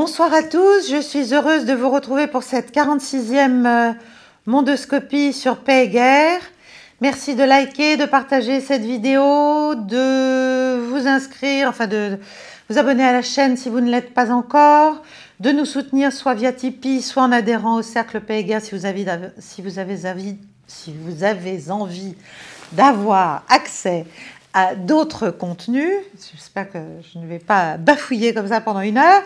Bonsoir à tous, je suis heureuse de vous retrouver pour cette 46e mondoscopie sur Paix et Guerre. Merci de liker, de partager cette vidéo, de vous inscrire, enfin de vous abonner à la chaîne si vous ne l'êtes pas encore, de nous soutenir soit via Tipeee, soit en adhérant au Cercle Paix et Guerre si vous avez envie d'avoir accès à d'autres contenus. J'espère que je ne vais pas bafouiller comme ça pendant une heure.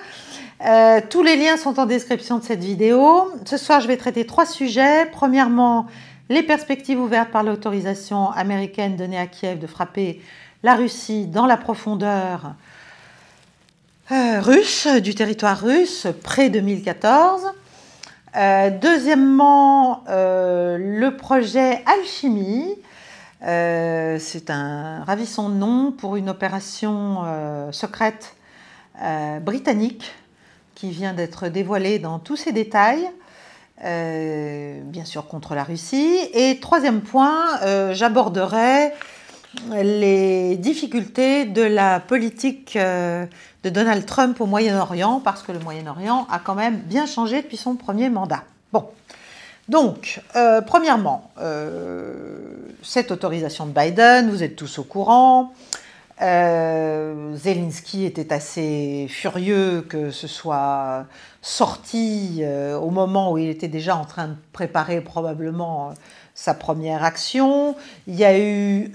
Tous les liens sont en description de cette vidéo. Ce soir, je vais traiter 3 sujets. Premièrement, les perspectives ouvertes par l'autorisation américaine donnée à Kiev de frapper la Russie dans la profondeur russe, du territoire russe, pré-2014. Deuxièmement, le projet Alchimie. C'est un ravissant nom pour une opération secrète britannique qui vient d'être dévoilée dans tous ses détails, bien sûr contre la Russie. Et troisième point, j'aborderai les difficultés de la politique de Donald Trump au Moyen-Orient, parce que le Moyen-Orient a quand même bien changé depuis son premier mandat. Bon. Donc, premièrement, cette autorisation de Biden, vous êtes tous au courant. Zelensky était assez furieux que ce soit sorti au moment où il était déjà en train de préparer probablement sa première action. Il y a eu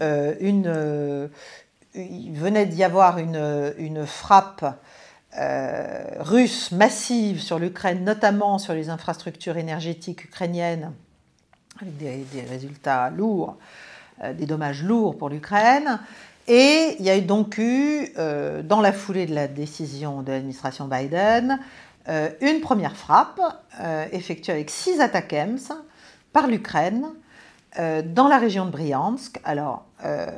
il venait d'y avoir une frappe russe massive sur l'Ukraine, notamment sur les infrastructures énergétiques ukrainiennes, avec des résultats lourds, des dommages lourds pour l'Ukraine. Et il y a donc eu, dans la foulée de la décision de l'administration Biden, une première frappe effectuée avec 6 ATACMS par l'Ukraine dans la région de Bryansk. Alors,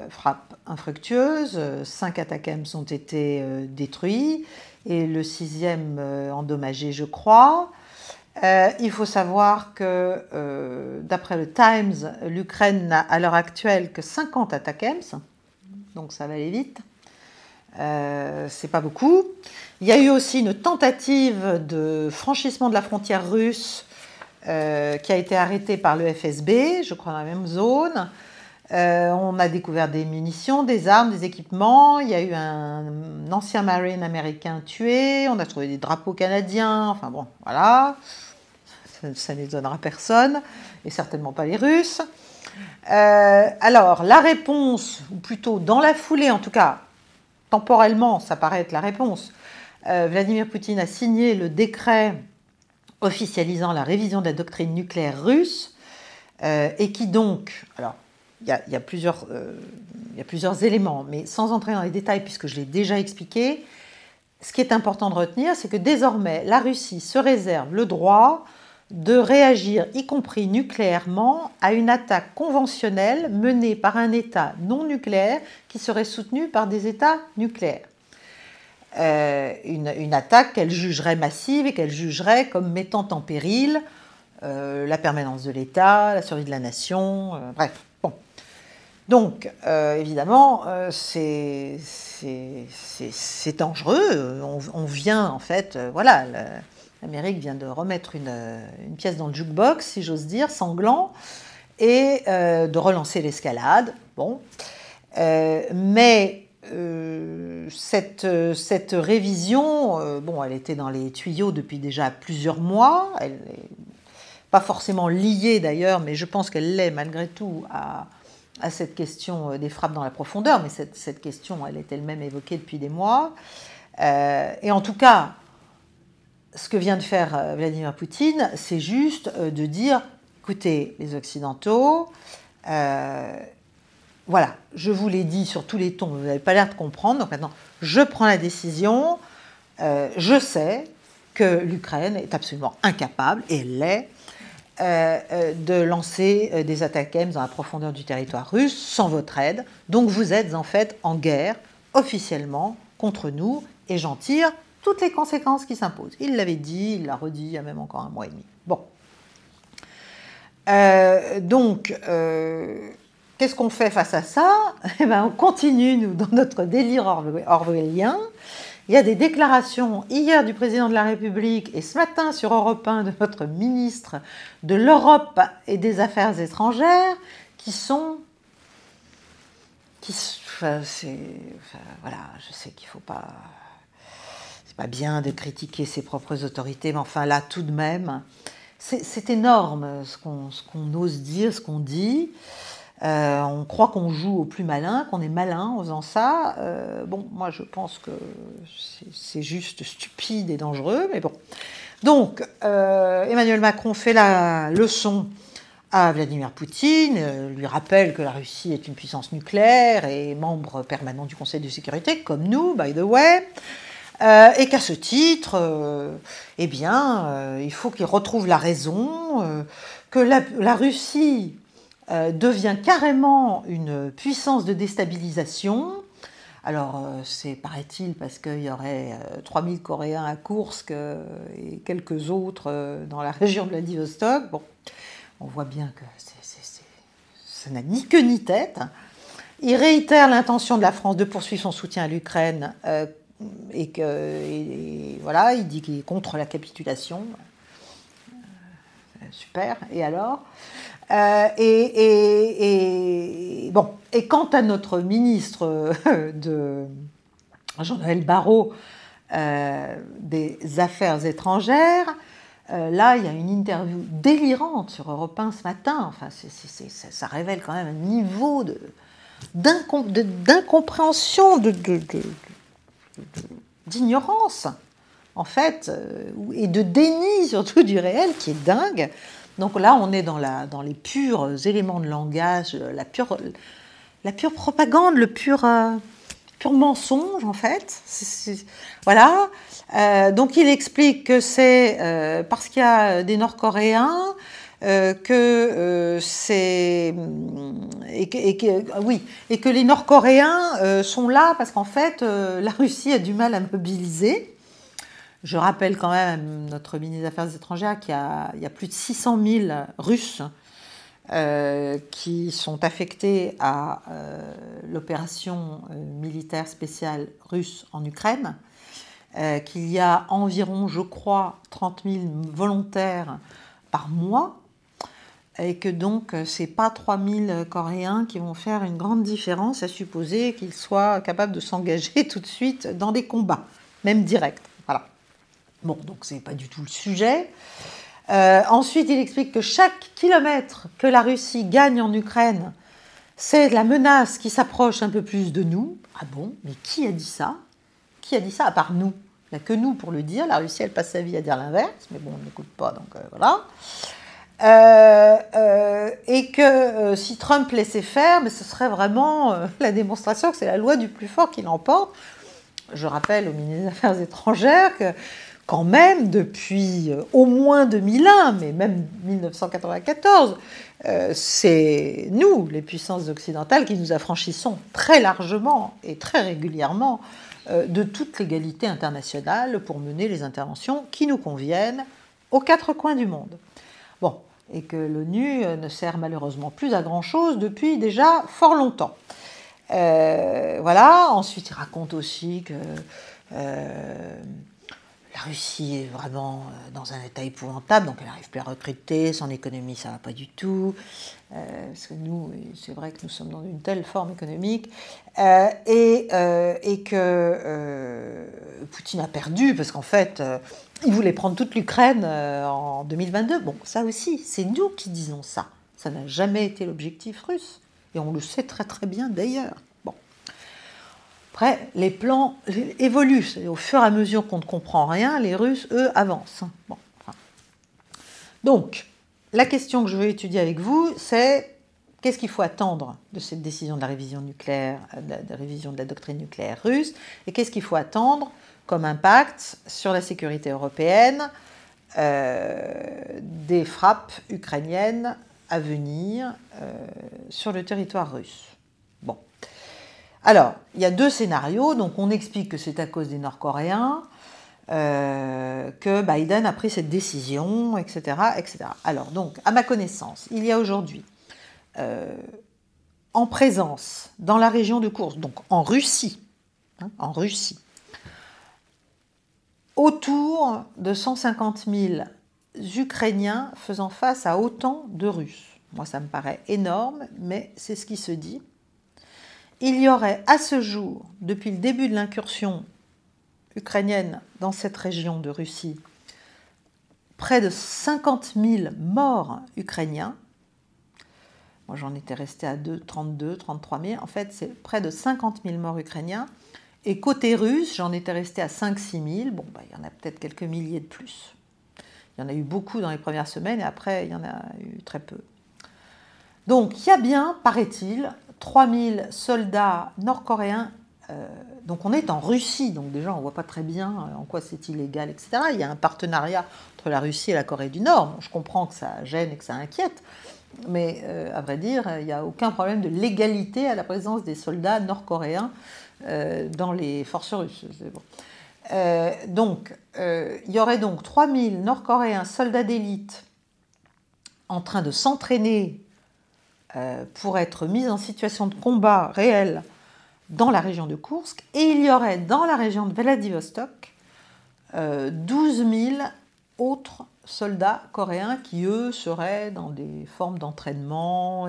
frappe infructueuse, 5 ATACMS ont été détruits et le 6e endommagé, je crois. Il faut savoir que, d'après le Times, l'Ukraine n'a à l'heure actuelle que 50 ATACMS, donc ça va aller vite. C'est pas beaucoup. Il y a eu aussi une tentative de franchissement de la frontière russe qui a été arrêtée par le FSB, je crois dans la même zone. On a découvert des munitions, des armes, des équipements. Il y a eu un ancien Marine américain tué. On a trouvé des drapeaux canadiens. Enfin bon, voilà. Ça n'étonnera personne, et certainement pas les Russes. Alors, la réponse, ou plutôt dans la foulée, en tout cas, temporellement, ça paraît être la réponse. Vladimir Poutine a signé le décret officialisant la révision de la doctrine nucléaire russe, et qui donc, alors, il y a plusieurs éléments, mais sans entrer dans les détails, puisque je l'ai déjà expliqué, ce qui est important de retenir, c'est que désormais, la Russie se réserve le droit de réagir, y compris nucléairement, à une attaque conventionnelle menée par un État non nucléaire qui serait soutenu par des États nucléaires. Une attaque qu'elle jugerait massive et qu'elle jugerait comme mettant en péril la permanence de l'État, la survie de la nation, bref. Bon. Donc, évidemment, c'est dangereux. On vient, en fait, voilà... L'Amérique vient de remettre une pièce dans le jukebox, si j'ose dire, sanglant, et de relancer l'escalade. Bon. Mais cette révision, bon, elle était dans les tuyaux depuis déjà plusieurs mois. Elle n'est pas forcément liée d'ailleurs, mais je pense qu'elle l'est malgré tout à cette question des frappes dans la profondeur. Mais cette question, elle est elle-même évoquée depuis des mois. Et en tout cas, ce que vient de faire Vladimir Poutine, c'est juste de dire, écoutez, les Occidentaux, voilà, je vous l'ai dit sur tous les tons, vous n'avez pas l'air de comprendre, donc maintenant, je prends la décision, je sais que l'Ukraine est absolument incapable, et elle l'est, de lancer des ATACMS dans la profondeur du territoire russe sans votre aide, donc vous êtes en fait en guerre, officiellement, contre nous, et j'en tire toutes les conséquences qui s'imposent. Il l'avait dit, il l'a redit il y a même encore un mois et demi. Bon. Donc, qu'est-ce qu'on fait face à ça? Eh bien, on continue, nous, dans notre délire orwellien, Il y a des déclarations hier du président de la République et ce matin sur Europe 1 de notre ministre de l'Europe et des Affaires étrangères qui sont... voilà, je sais qu'il ne faut pas... C'est pas bien de critiquer ses propres autorités, mais enfin là, tout de même, c'est énorme ce qu'on ose dire, ce qu'on dit. On croit qu'on joue au plus malin, qu'on est malin en faisant ça. Bon, moi, je pense que c'est juste stupide et dangereux, mais bon. Donc, Emmanuel Macron fait la leçon à Vladimir Poutine, lui rappelle que la Russie est une puissance nucléaire et membre permanent du Conseil de sécurité, comme nous, by the way. Et qu'à ce titre, eh bien, il faut qu'il retrouve la raison, que la Russie devient carrément une puissance de déstabilisation. Alors, c'est, paraît-il, parce qu'il y aurait 3000 Coréens à Koursk et quelques autres dans la région de Vladivostok. Bon, on voit bien que ça n'a ni queue ni tête. Il réitère l'intention de la France de poursuivre son soutien à l'Ukraine et voilà, il dit qu'il est contre la capitulation. Super, et alors bon, et quant à notre ministre de Jean-Noël Barrot des Affaires étrangères, là, il y a une interview délirante sur Europe 1 ce matin. Enfin, ça révèle quand même un niveau d'incompréhension, d'ignorance, en fait, et de déni surtout du réel qui est dingue. Donc là, on est dans les purs éléments de langage, la pure propagande, le pur mensonge, en fait. Voilà. Donc il explique que c'est parce qu'il y a des Nord-Coréens et que les Nord-Coréens sont là parce qu'en fait la Russie a du mal à mobiliser. Je rappelle quand même notre ministre des Affaires étrangères qu'il y a plus de 600 000 Russes qui sont affectés à l'opération militaire spéciale russe en Ukraine, qu'il y a environ, je crois, 30 000 volontaires par mois, et que donc ce n'est pas 3 000 Coréens qui vont faire une grande différence, à supposer qu'ils soient capables de s'engager tout de suite dans des combats, même directs. Voilà. Bon, donc ce n'est pas du tout le sujet. Ensuite, il explique que chaque kilomètre que la Russie gagne en Ukraine, c'est la menace qui s'approche un peu plus de nous. Ah bon? Mais qui a dit ça? Qui a dit ça à part nous? Il n'y a que nous pour le dire. La Russie, elle passe sa vie à dire l'inverse, mais bon, on n'écoute pas, donc voilà. Et que si Trump laissait faire, mais ce serait vraiment la démonstration que c'est la loi du plus fort qui l'emporte. Je rappelle au ministre des Affaires étrangères que quand même, depuis au moins 2001, mais même 1994, c'est nous, les puissances occidentales, qui nous affranchissons très largement et très régulièrement de toute légalité internationale pour mener les interventions qui nous conviennent aux quatre coins du monde. Bon, et que l'ONU ne sert malheureusement plus à grand-chose depuis déjà fort longtemps. Voilà, ensuite il raconte aussi que la Russie est vraiment dans un état épouvantable, donc elle n'arrive plus à recruter, son économie ça ne va pas du tout, parce que nous, c'est vrai que nous sommes dans une telle forme économique, et que Poutine a perdu, parce qu'en fait, il voulait prendre toute l'Ukraine en 2022. Bon, ça aussi, c'est nous qui disons ça. Ça n'a jamais été l'objectif russe, et on le sait très très bien d'ailleurs. Bon. Après, les plans évoluent. Au fur et à mesure qu'on ne comprend rien, les Russes, eux, avancent. Bon, enfin. Donc, la question que je veux étudier avec vous, c'est qu'est-ce qu'il faut attendre de cette décision de la révision nucléaire, de révision de la doctrine nucléaire russe, et qu'est-ce qu'il faut attendre comme impact sur la sécurité européenne des frappes ukrainiennes à venir sur le territoire russe. Bon. Alors, il y a deux scénarios. Donc, on explique que c'est à cause des Nord-Coréens que Biden a pris cette décision, etc., etc. Alors, donc, à ma connaissance, il y a aujourd'hui, en présence, dans la région de Koursk, donc en Russie, autour de 150 000 Ukrainiens faisant face à autant de Russes. Moi, ça me paraît énorme, mais c'est ce qui se dit. Il y aurait à ce jour, depuis le début de l'incursion ukrainienne dans cette région de Russie, près de 50 000 morts ukrainiens. Moi, j'en étais restée à 32, 33 000. En fait, c'est près de 50 000 morts ukrainiens. Et côté russe, j'en étais restée à 5-6 000. Bon, il y en a peut-être quelques milliers de plus. Il y en a eu beaucoup dans les premières semaines et après, il y en a eu très peu. Donc, il y a bien, paraît-il, 3 000 soldats nord-coréens. Donc, on est en Russie. Donc, déjà, on ne voit pas très bien en quoi c'est illégal, etc. Il y a un partenariat entre la Russie et la Corée du Nord. Je comprends que ça gêne et que ça inquiète. Mais, à vrai dire, il n'y a aucun problème de légalité à la présence des soldats nord-coréens dans les forces russes. Bon. Donc, il y aurait donc 3000 Nord-Coréens soldats d'élite en train de s'entraîner pour être mis en situation de combat réel dans la région de Koursk. Et il y aurait dans la région de Vladivostok 12 000 autres soldats coréens qui, eux, seraient dans des formes d'entraînement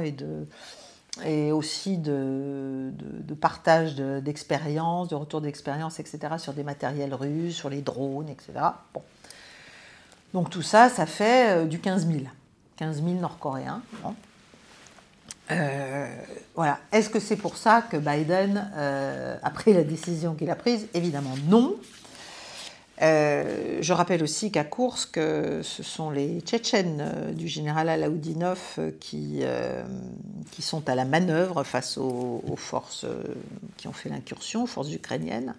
et aussi de partage d'expériences, de retour d'expérience, etc., sur des matériels russes, sur les drones, etc. Bon. Donc tout ça, ça fait du 15 000. 15 000 Nord-Coréens. Bon. Voilà. Est-ce que c'est pour ça que Biden a pris la décision qu'il a prise? Évidemment non. Je rappelle aussi qu'à Koursk, ce sont les Tchétchènes du général Alaoudinov qui sont à la manœuvre face aux forces qui ont fait l'incursion, aux forces ukrainiennes.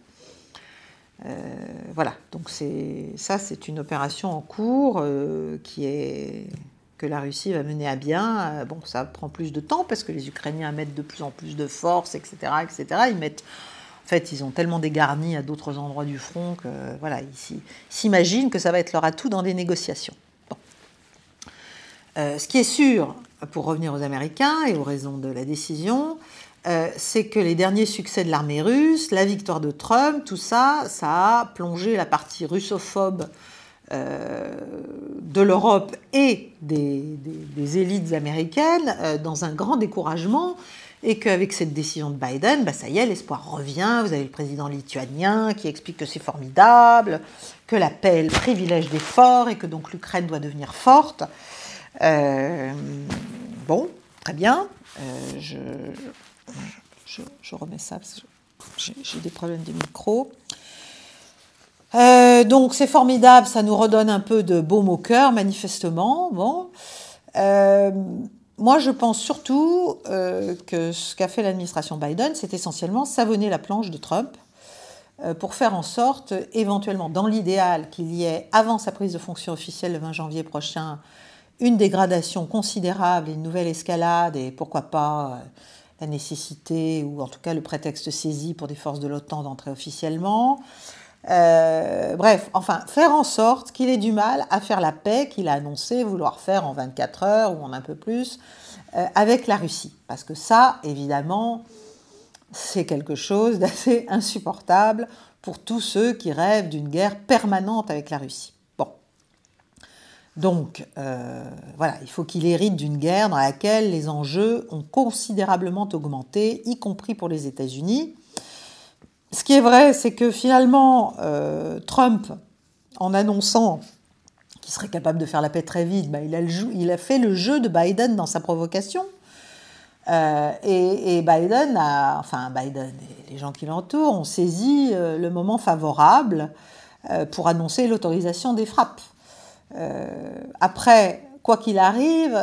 Voilà, donc c'est une opération en cours que la Russie va mener à bien. Bon, ça prend plus de temps parce que les Ukrainiens mettent de plus en plus de force, etc., etc. En fait, ils ont tellement dégarni à d'autres endroits du front que voilà, ils s'imaginent que ça va être leur atout dans des négociations. Bon. Ce qui est sûr, pour revenir aux Américains et aux raisons de la décision, c'est que les derniers succès de l'armée russe, la victoire de Trump, tout ça, ça a plongé la partie russophobe de l'Europe et des élites américaines dans un grand découragement. Et qu'avec cette décision de Biden, ça y est, l'espoir revient. Vous avez le président lituanien qui explique que c'est formidable, que la paix est le privilège des forts et que donc l'Ukraine doit devenir forte. Bon, très bien. Je remets ça parce que j'ai des problèmes de micro. Donc c'est formidable, ça nous redonne un peu de baume au cœur, manifestement. Bon. Moi, je pense surtout que ce qu'a fait l'administration Biden, c'est essentiellement savonner la planche de Trump pour faire en sorte, éventuellement, dans l'idéal, qu'il y ait, avant sa prise de fonction officielle le 20 janvier prochain, une dégradation considérable et une nouvelle escalade, et pourquoi pas la nécessité, ou en tout cas le prétexte saisi pour des forces de l'OTAN d'entrer officiellement. Bref, enfin, faire en sorte qu'il ait du mal à faire la paix qu'il a annoncé vouloir faire en 24 heures ou en un peu plus avec la Russie. Parce que ça, évidemment, c'est quelque chose d'assez insupportable pour tous ceux qui rêvent d'une guerre permanente avec la Russie. Bon. Donc, voilà, il faut qu'il hérite d'une guerre dans laquelle les enjeux ont considérablement augmenté, y compris pour les États-Unis. Ce qui est vrai, c'est que finalement, Trump, en annonçant qu'il serait capable de faire la paix très vite, il a fait le jeu de Biden dans sa provocation. Et Biden et les gens qui l'entourent ont saisi le moment favorable pour annoncer l'autorisation des frappes. Après, quoi qu'il arrive,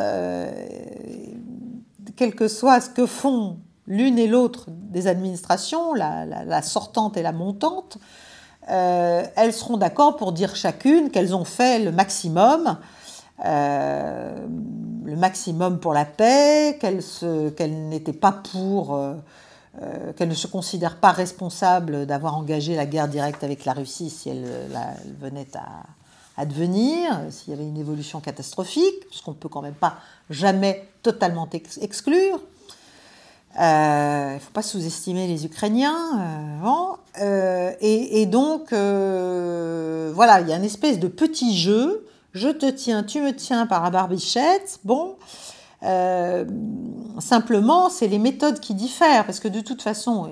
quel que soit ce que font l'une et l'autre des administrations, la sortante et la montante, elles seront d'accord pour dire chacune qu'elles ont fait le maximum pour la paix, qu'elles n'étaient pas qu'elles ne se considèrent pas responsables d'avoir engagé la guerre directe avec la Russie si elle venait à devenir, s'il y avait une évolution catastrophique, ce qu'on ne peut quand même pas jamais totalement exclure. Il ne faut pas sous-estimer les Ukrainiens. Bon. Et donc, voilà, il y a une espèce de petit jeu. Je te tiens, tu me tiens par la barbichette. Bon. Simplement, c'est les méthodes qui diffèrent. Parce que de toute façon,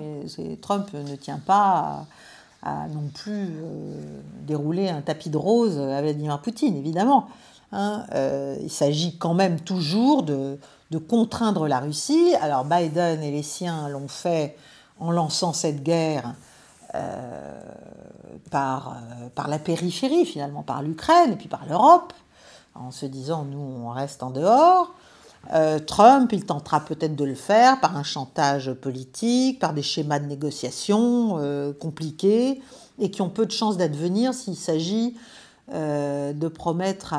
Trump ne tient pas à non plus dérouler un tapis de rose à Vladimir Poutine, évidemment. Hein, il s'agit quand même toujours de contraindre la Russie. Alors Biden et les siens l'ont fait en lançant cette guerre par la périphérie, finalement, par l'Ukraine et puis par l'Europe, en se disant, nous, on reste en dehors. Trump, il tentera peut-être de le faire par un chantage politique, par des schémas de négociation compliqués et qui ont peu de chances d'advenir s'il s'agit de promettre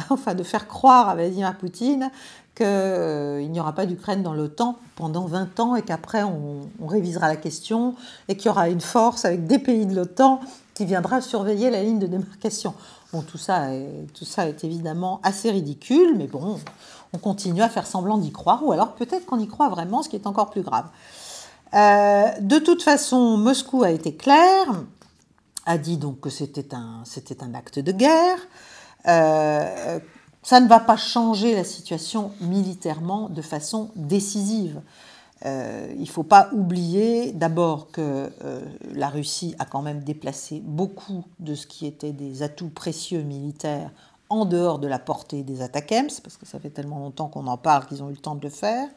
enfin de faire croire à Vladimir Poutine qu'il n'y aura pas d'Ukraine dans l'OTAN pendant 20 ans et qu'après on révisera la question et qu'il y aura une force avec des pays de l'OTAN qui viendra surveiller la ligne de démarcation. Bon, tout ça est évidemment assez ridicule, mais bon, on continue à faire semblant d'y croire, ou alors peut-être qu'on y croit vraiment, ce qui est encore plus grave. De toute façon, Moscou a été clair, a dit donc que c'était un acte de guerre. Ça ne va pas changer la situation militairement de façon décisive. Il ne faut pas oublier d'abord que la Russie a quand même déplacé beaucoup de ce qui était des atouts précieux militaires en dehors de la portée des ATACMS, parce que ça fait tellement longtemps qu'on en parle qu'ils ont eu le temps de le faire,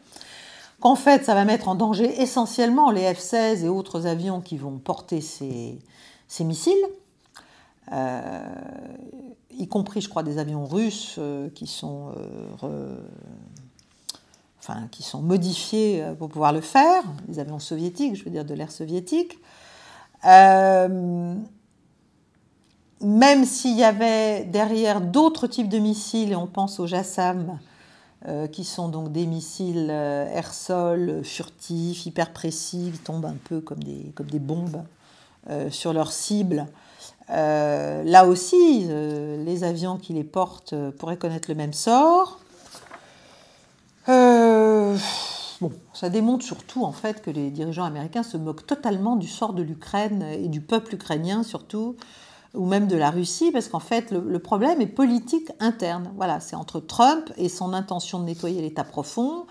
qu'en fait ça va mettre en danger essentiellement les F-16 et autres avions qui vont porter ces missiles, y compris, je crois, des avions russes qui sont modifiés pour pouvoir le faire, les avions soviétiques, je veux dire de l'ère soviétique. Même s'il y avait derrière d'autres types de missiles, et on pense aux JASSM, qui sont donc des missiles air-sol furtifs, hyper précis, qui tombent un peu comme des bombes sur leur cible. Là aussi, les avions qui les portent pourraient connaître le même sort. Bon, ça démontre surtout en fait que les dirigeants américains se moquent totalement du sort de l'Ukraine et du peuple ukrainien surtout, ou même de la Russie, parce qu'en fait le problème est politique interne. Voilà, c'est entre Trump et son intention de nettoyer l'État profond,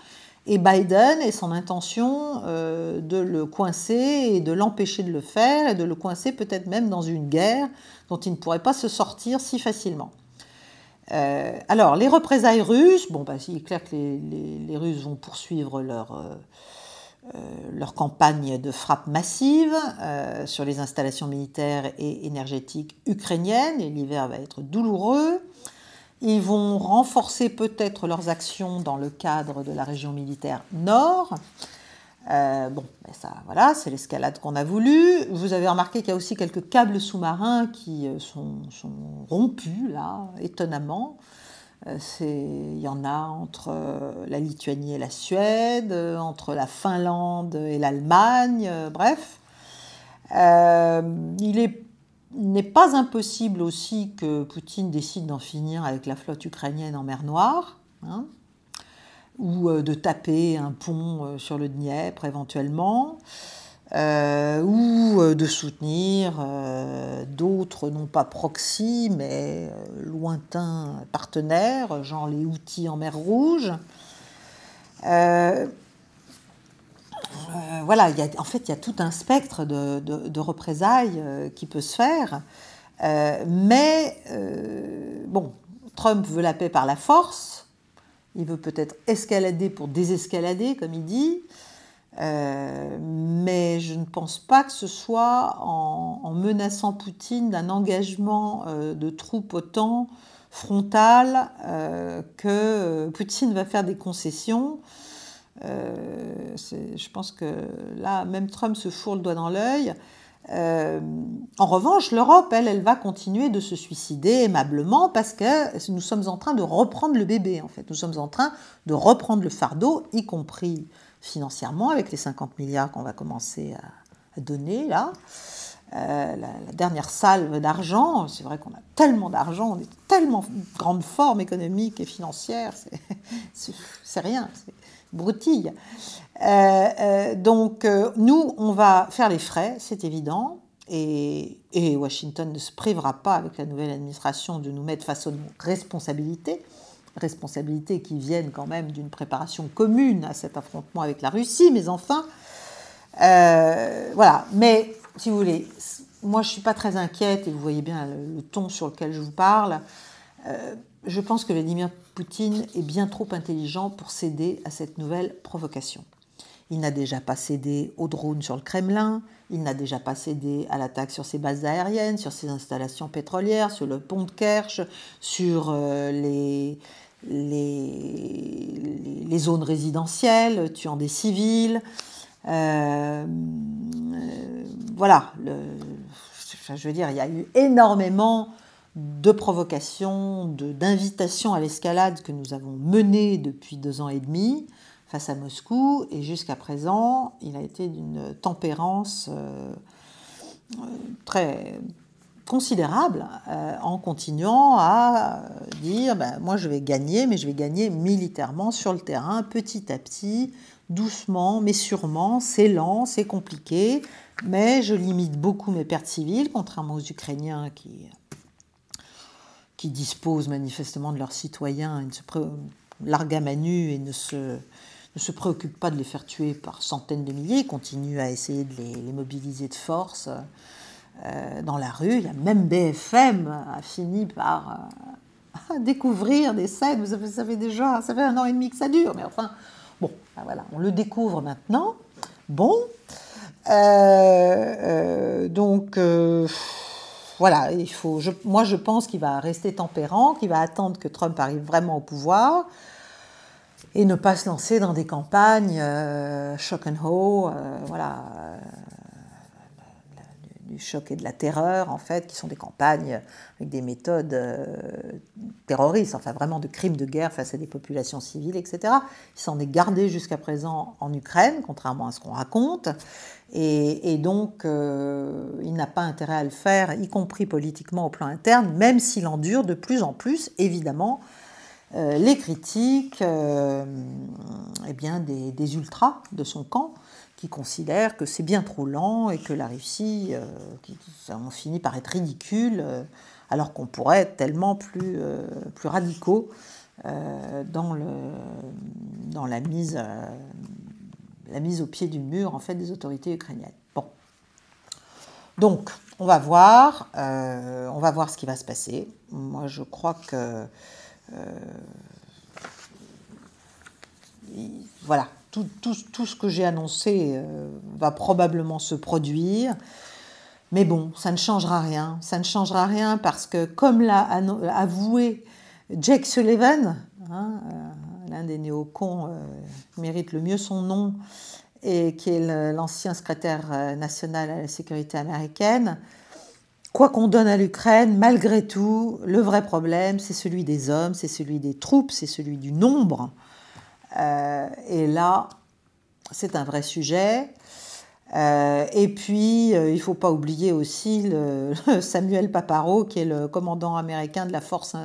et Biden et son intention de le coincer et de l'empêcher de le faire, et de le coincer peut-être même dans une guerre dont il ne pourrait pas se sortir si facilement. Alors, les représailles russes, bon, il est clair que les Russes vont poursuivre leur campagne de frappe massive sur les installations militaires et énergétiques ukrainiennes, et l'hiver va être douloureux. Ils vont renforcer peut-être leurs actions dans le cadre de la région militaire nord. Ça, voilà, c'est l'escalade qu'on a voulu. Vous avez remarqué qu'il y a aussi quelques câbles sous-marins qui sont rompus, là, étonnamment. Il y en a entre la Lituanie et la Suède, entre la Finlande et l'Allemagne, bref. Il n'est pas impossible aussi que Poutine décide d'en finir avec la flotte ukrainienne en mer Noire, hein, ou de taper un pont sur le Dniepr éventuellement, ou de soutenir d'autres, non pas proxy, mais lointains partenaires, genre les Houthis en mer Rouge. Voilà, il y a tout un spectre de représailles qui peut se faire. Bon, Trump veut la paix par la force. Il veut peut-être escalader pour désescalader, comme il dit. Mais je ne pense pas que ce soit en menaçant Poutine d'un engagement de troupes OTAN frontal que Poutine va faire des concessions. Je pense que là, même Trump se fourre le doigt dans l'œil. En revanche, l'Europe, elle va continuer de se suicider aimablement parce que nous sommes en train de reprendre le bébé, en fait. Nous sommes en train de reprendre le fardeau, y compris financièrement, avec les 50 milliards qu'on va commencer à donner, là. La dernière salve d'argent, c'est vrai qu'on a tellement d'argent, on est tellement grande forme économique et financière, c'est rien, broutille. Donc, nous, on va faire les frais, c'est évident, et Washington ne se privera pas, avec la nouvelle administration, de nous mettre face aux responsabilités qui viennent quand même d'une préparation commune à cet affrontement avec la Russie, mais enfin, voilà. Mais, si vous voulez, moi, je ne suis pas très inquiète, et vous voyez bien le ton sur lequel je vous parle. Je pense que Vladimir Poutine est bien trop intelligent pour céder à cette nouvelle provocation. Il n'a déjà pas cédé aux drones sur le Kremlin, il n'a déjà pas cédé à l'attaque sur ses bases aériennes, sur ses installations pétrolières, sur le pont de Kerch, sur les zones résidentielles, tuant des civils. Voilà, je veux dire, il y a eu énormément de provocations, d'invitations à l'escalade que nous avons menées depuis 2 ans et demi face à Moscou, et jusqu'à présent, il a été d'une tempérance très considérable en continuant à dire moi je vais gagner, mais je vais gagner militairement sur le terrain, petit à petit, doucement, mais sûrement, c'est lent, c'est compliqué, mais je limite beaucoup mes pertes civiles, contrairement aux Ukrainiens qui disposent manifestement de leurs citoyens, ils se larguent à main nue et ne se préoccupent pas de les faire tuer par centaines de milliers, ils continuent à essayer de les mobiliser de force dans la rue. Il y a même BFM a fini par découvrir des scènes, vous savez déjà, ça fait 1 an et demi que ça dure, mais enfin, bon, voilà, on le découvre maintenant. Bon, donc, voilà, moi je pense qu'il va rester tempérant, qu'il va attendre que Trump arrive vraiment au pouvoir, et ne pas se lancer dans des campagnes shock and awe, voilà, du choc et de la terreur, en fait, qui sont des campagnes avec des méthodes terroristes, enfin vraiment de crimes de guerre face à des populations civiles, etc. Il s'en est gardé jusqu'à présent en Ukraine, contrairement à ce qu'on raconte, et donc il n'a pas intérêt à le faire, y compris politiquement au plan interne, même s'il endure de plus en plus, évidemment, les critiques eh bien, des ultras de son camp, qui considèrent que c'est bien trop lent et que la Russie on finit par être ridicule, alors qu'on pourrait être tellement plus radicaux dans la mise au pied du mur, en fait, des autorités ukrainiennes. Bon. Donc, on va voir ce qui va se passer. Moi, je crois que voilà, tout ce que j'ai annoncé va probablement se produire. Mais bon, ça ne changera rien. Ça ne changera rien parce que, comme l'a avoué Jake Sullivan, l'un des néocons mérite le mieux son nom, et qui est l'ancien secrétaire national à la sécurité américaine, quoi qu'on donne à l'Ukraine, malgré tout, le vrai problème, c'est celui des hommes, c'est celui des troupes, c'est celui du nombre. Et là, c'est un vrai sujet. Et puis, il ne faut pas oublier aussi Samuel Paparo, qui est le commandant américain de la force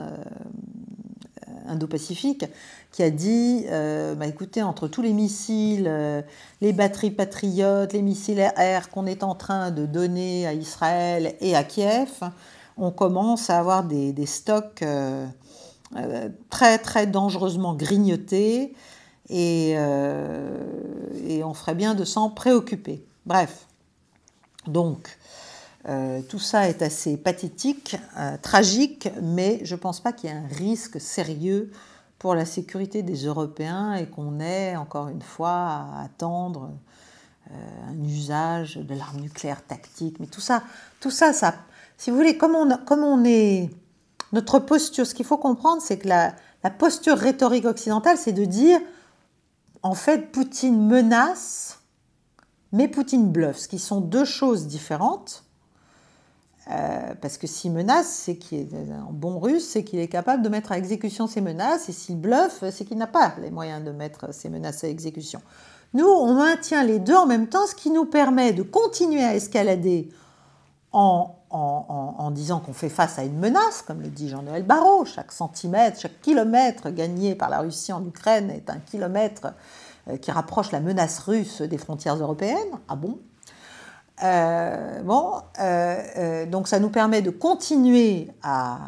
Indo-Pacifique, qui a dit écoutez, entre tous les missiles, les batteries patriotes, les missiles air qu'on est en train de donner à Israël et à Kiev, on commence à avoir des stocks très très dangereusement grignotés, et on ferait bien de s'en préoccuper. Bref, donc tout ça est assez pathétique, tragique, mais je ne pense pas qu'il y ait un risque sérieux pour la sécurité des Européens et qu'on ait, encore une fois, à attendre un usage de l'arme nucléaire tactique. Mais tout ça, si vous voulez, comme on est... Notre posture, ce qu'il faut comprendre, c'est que la posture rhétorique occidentale, c'est de dire, en fait, Poutine menace, mais Poutine bluffe, ce qui sont 2 choses différentes. Parce que s'il menace, c'est qu'il est, en bon russe, c'est qu'il est capable de mettre à exécution ses menaces, et s'il bluffe, c'est qu'il n'a pas les moyens de mettre ses menaces à exécution. Nous, on maintient les 2 en même temps, ce qui nous permet de continuer à escalader en disant qu'on fait face à une menace, comme le dit Jean-Noël Barrot. Chaque centimètre, chaque kilomètre gagné par la Russie en Ukraine est un kilomètre qui rapproche la menace russe des frontières européennes. Ah bon? Donc ça nous permet de continuer à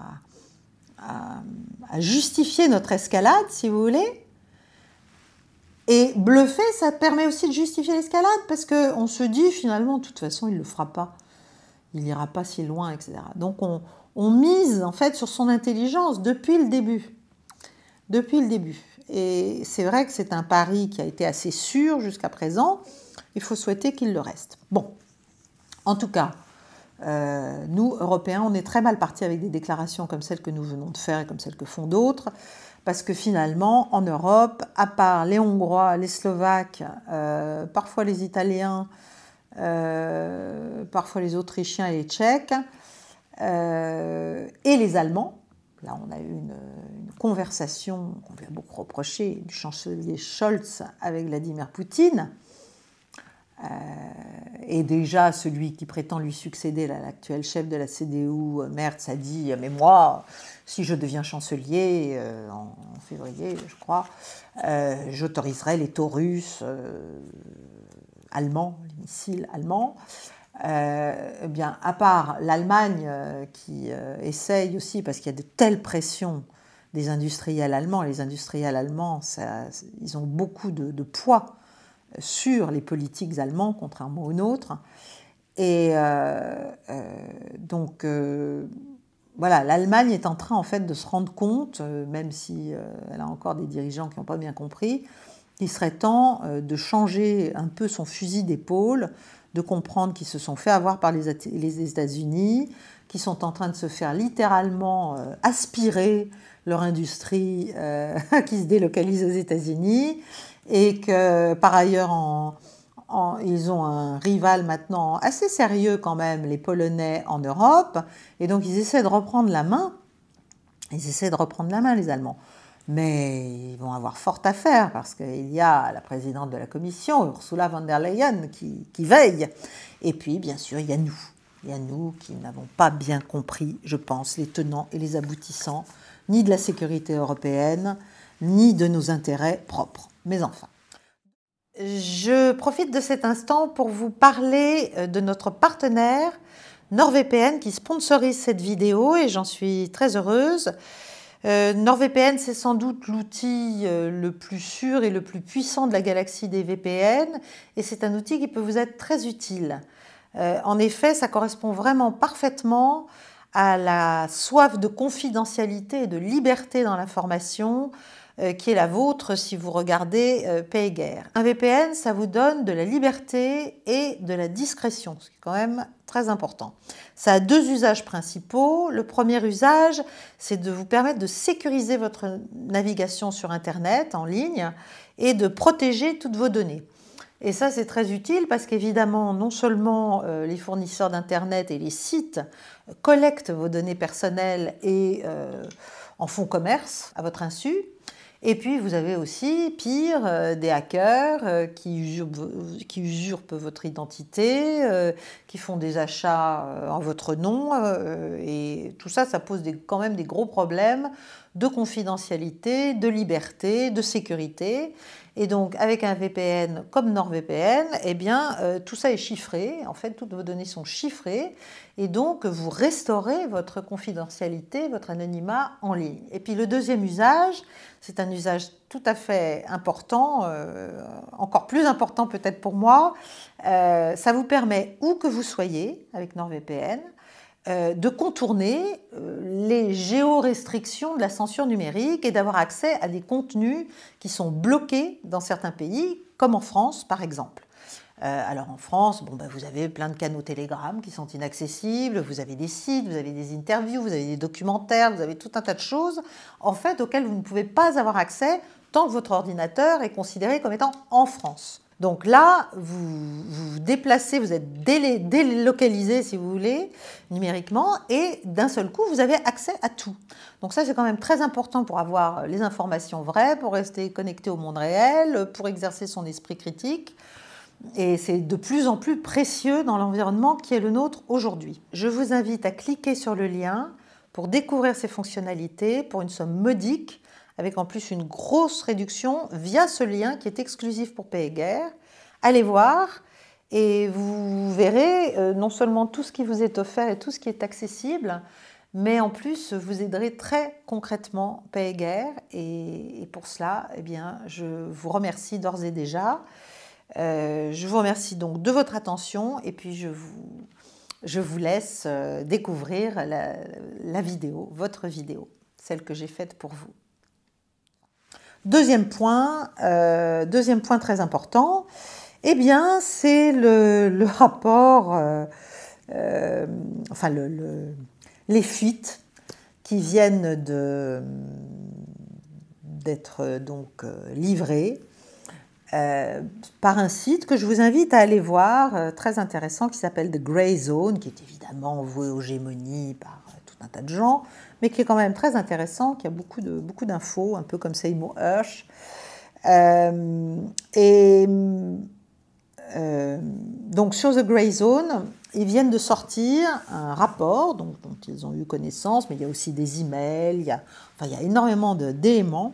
justifier notre escalade, si vous voulez. Et bluffer, ça permet aussi de justifier l'escalade, parce qu'on se dit, finalement, de toute façon, il ne le fera pas. Il n'ira pas si loin, etc. Donc on mise, en fait, sur son intelligence depuis le début. Depuis le début. Et c'est vrai que c'est un pari qui a été assez sûr jusqu'à présent. Il faut souhaiter qu'il le reste. Bon, en tout cas, nous, Européens, on est très mal partis avec des déclarations comme celles que nous venons de faire et comme celles que font d'autres, parce que finalement, en Europe, à part les Hongrois, les Slovaques, parfois les Italiens, parfois les Autrichiens et les Tchèques, et les Allemands, là on a eu une conversation qu'on lui a beaucoup reproché du chancelier Scholz avec Vladimir Poutine, et déjà celui qui prétend lui succéder, l'actuel chef de la CDU, Merz, a dit « Mais moi, si je deviens chancelier en février, je crois, j'autoriserai les Taurus allemands, les missiles allemands. » Eh bien, à part l'Allemagne qui essaye aussi, parce qu'il y a de telles pressions des industriels allemands, les industriels allemands, ils ont beaucoup de poids sur les politiques allemands, contrairement aux nôtres. Et donc, voilà, l'Allemagne est en train, en fait, de se rendre compte, même si elle a encore des dirigeants qui n'ont pas bien compris, qu'il serait temps de changer un peu son fusil d'épaule, de comprendre qu'ils se sont fait avoir par les États-Unis, qu'ils sont en train de se faire littéralement aspirer leur industrie qui se délocalise aux États-Unis, et que par ailleurs ils ont un rival maintenant assez sérieux quand même, les Polonais en Europe, et donc ils essaient de reprendre la main, les Allemands. Mais ils vont avoir fort à faire, parce qu'il y a la présidente de la Commission, Ursula von der Leyen, qui veille. Et puis, bien sûr, il y a nous qui n'avons pas bien compris, je pense, les tenants et les aboutissants, ni de la sécurité européenne, ni de nos intérêts propres. Mais enfin. Je profite de cet instant pour vous parler de notre partenaire NordVPN qui sponsorise cette vidéo, et j'en suis très heureuse. NordVPN, c'est sans doute l'outil le plus sûr et le plus puissant de la galaxie des VPN, et c'est un outil qui peut vous être très utile. En effet, ça correspond vraiment parfaitement à la soif de confidentialité et de liberté dans l'information qui est la vôtre si vous regardez PayGuerre. Un VPN, ça vous donne de la liberté et de la discrétion, ce qui est quand même très important. Ça a deux usages principaux. Le premier usage, c'est de vous permettre de sécuriser votre navigation sur Internet en ligne et de protéger toutes vos données. Et ça, c'est très utile parce qu'évidemment, non seulement les fournisseurs d'Internet et les sites collectent vos données personnelles et en font commerce à votre insu. Et puis, vous avez aussi, pire, des hackers qui usurpent votre identité, qui font des achats en votre nom. Et tout ça, ça pose quand même des gros problèmes de confidentialité, de liberté, de sécurité. Et donc, avec un VPN comme NordVPN, eh bien, tout ça est chiffré. En fait, toutes vos données sont chiffrées. Et donc, vous restaurez votre confidentialité, votre anonymat en ligne. Et puis, le deuxième usage, c'est un usage tout à fait important, encore plus important peut-être pour moi. Ça vous permet, où que vous soyez avec NordVPN, de contourner les géorestrictions de la censure numérique et d'avoir accès à des contenus qui sont bloqués dans certains pays, comme en France par exemple. Alors en France, vous avez plein de canaux Telegram qui sont inaccessibles, vous avez des sites, vous avez des interviews, vous avez des documentaires, vous avez tout un tas de choses en fait auxquelles vous ne pouvez pas avoir accès tant que votre ordinateur est considéré comme étant en France. Donc là, vous vous déplacez, vous êtes délocalisé, si vous voulez, numériquement, et d'un seul coup, vous avez accès à tout. Donc ça, c'est quand même très important pour avoir les informations vraies, pour rester connecté au monde réel, pour exercer son esprit critique. Et c'est de plus en plus précieux dans l'environnement qui est le nôtre aujourd'hui. Je vous invite à cliquer sur le lien pour découvrir ces fonctionnalités pour une somme modique avec en plus une grosse réduction via ce lien qui est exclusif pour Paix et Guerre. Allez voir et vous verrez non seulement tout ce qui vous est offert et tout ce qui est accessible, mais en plus vous aiderez très concrètement Paix et Guerre. Et pour cela, eh bien, je vous remercie d'ores et déjà. Je vous remercie donc de votre attention et puis je vous laisse découvrir la vidéo, votre vidéo, celle que j'ai faite pour vous. Deuxième point très important, eh bien, c'est le rapport, enfin les fuites qui viennent d'être donc livrées par un site que je vous invite à aller voir, très intéressant, qui s'appelle The Grey Zone, qui est évidemment voué aux gémonies par tout un tas de gens, mais qui est quand même très intéressant, qui a beaucoup d'infos, un peu comme Seymour Hersh. Donc sur The Grey Zone, ils viennent de sortir un rapport dont ils ont eu connaissance, mais il y a aussi des emails, il y a énormément d'éléments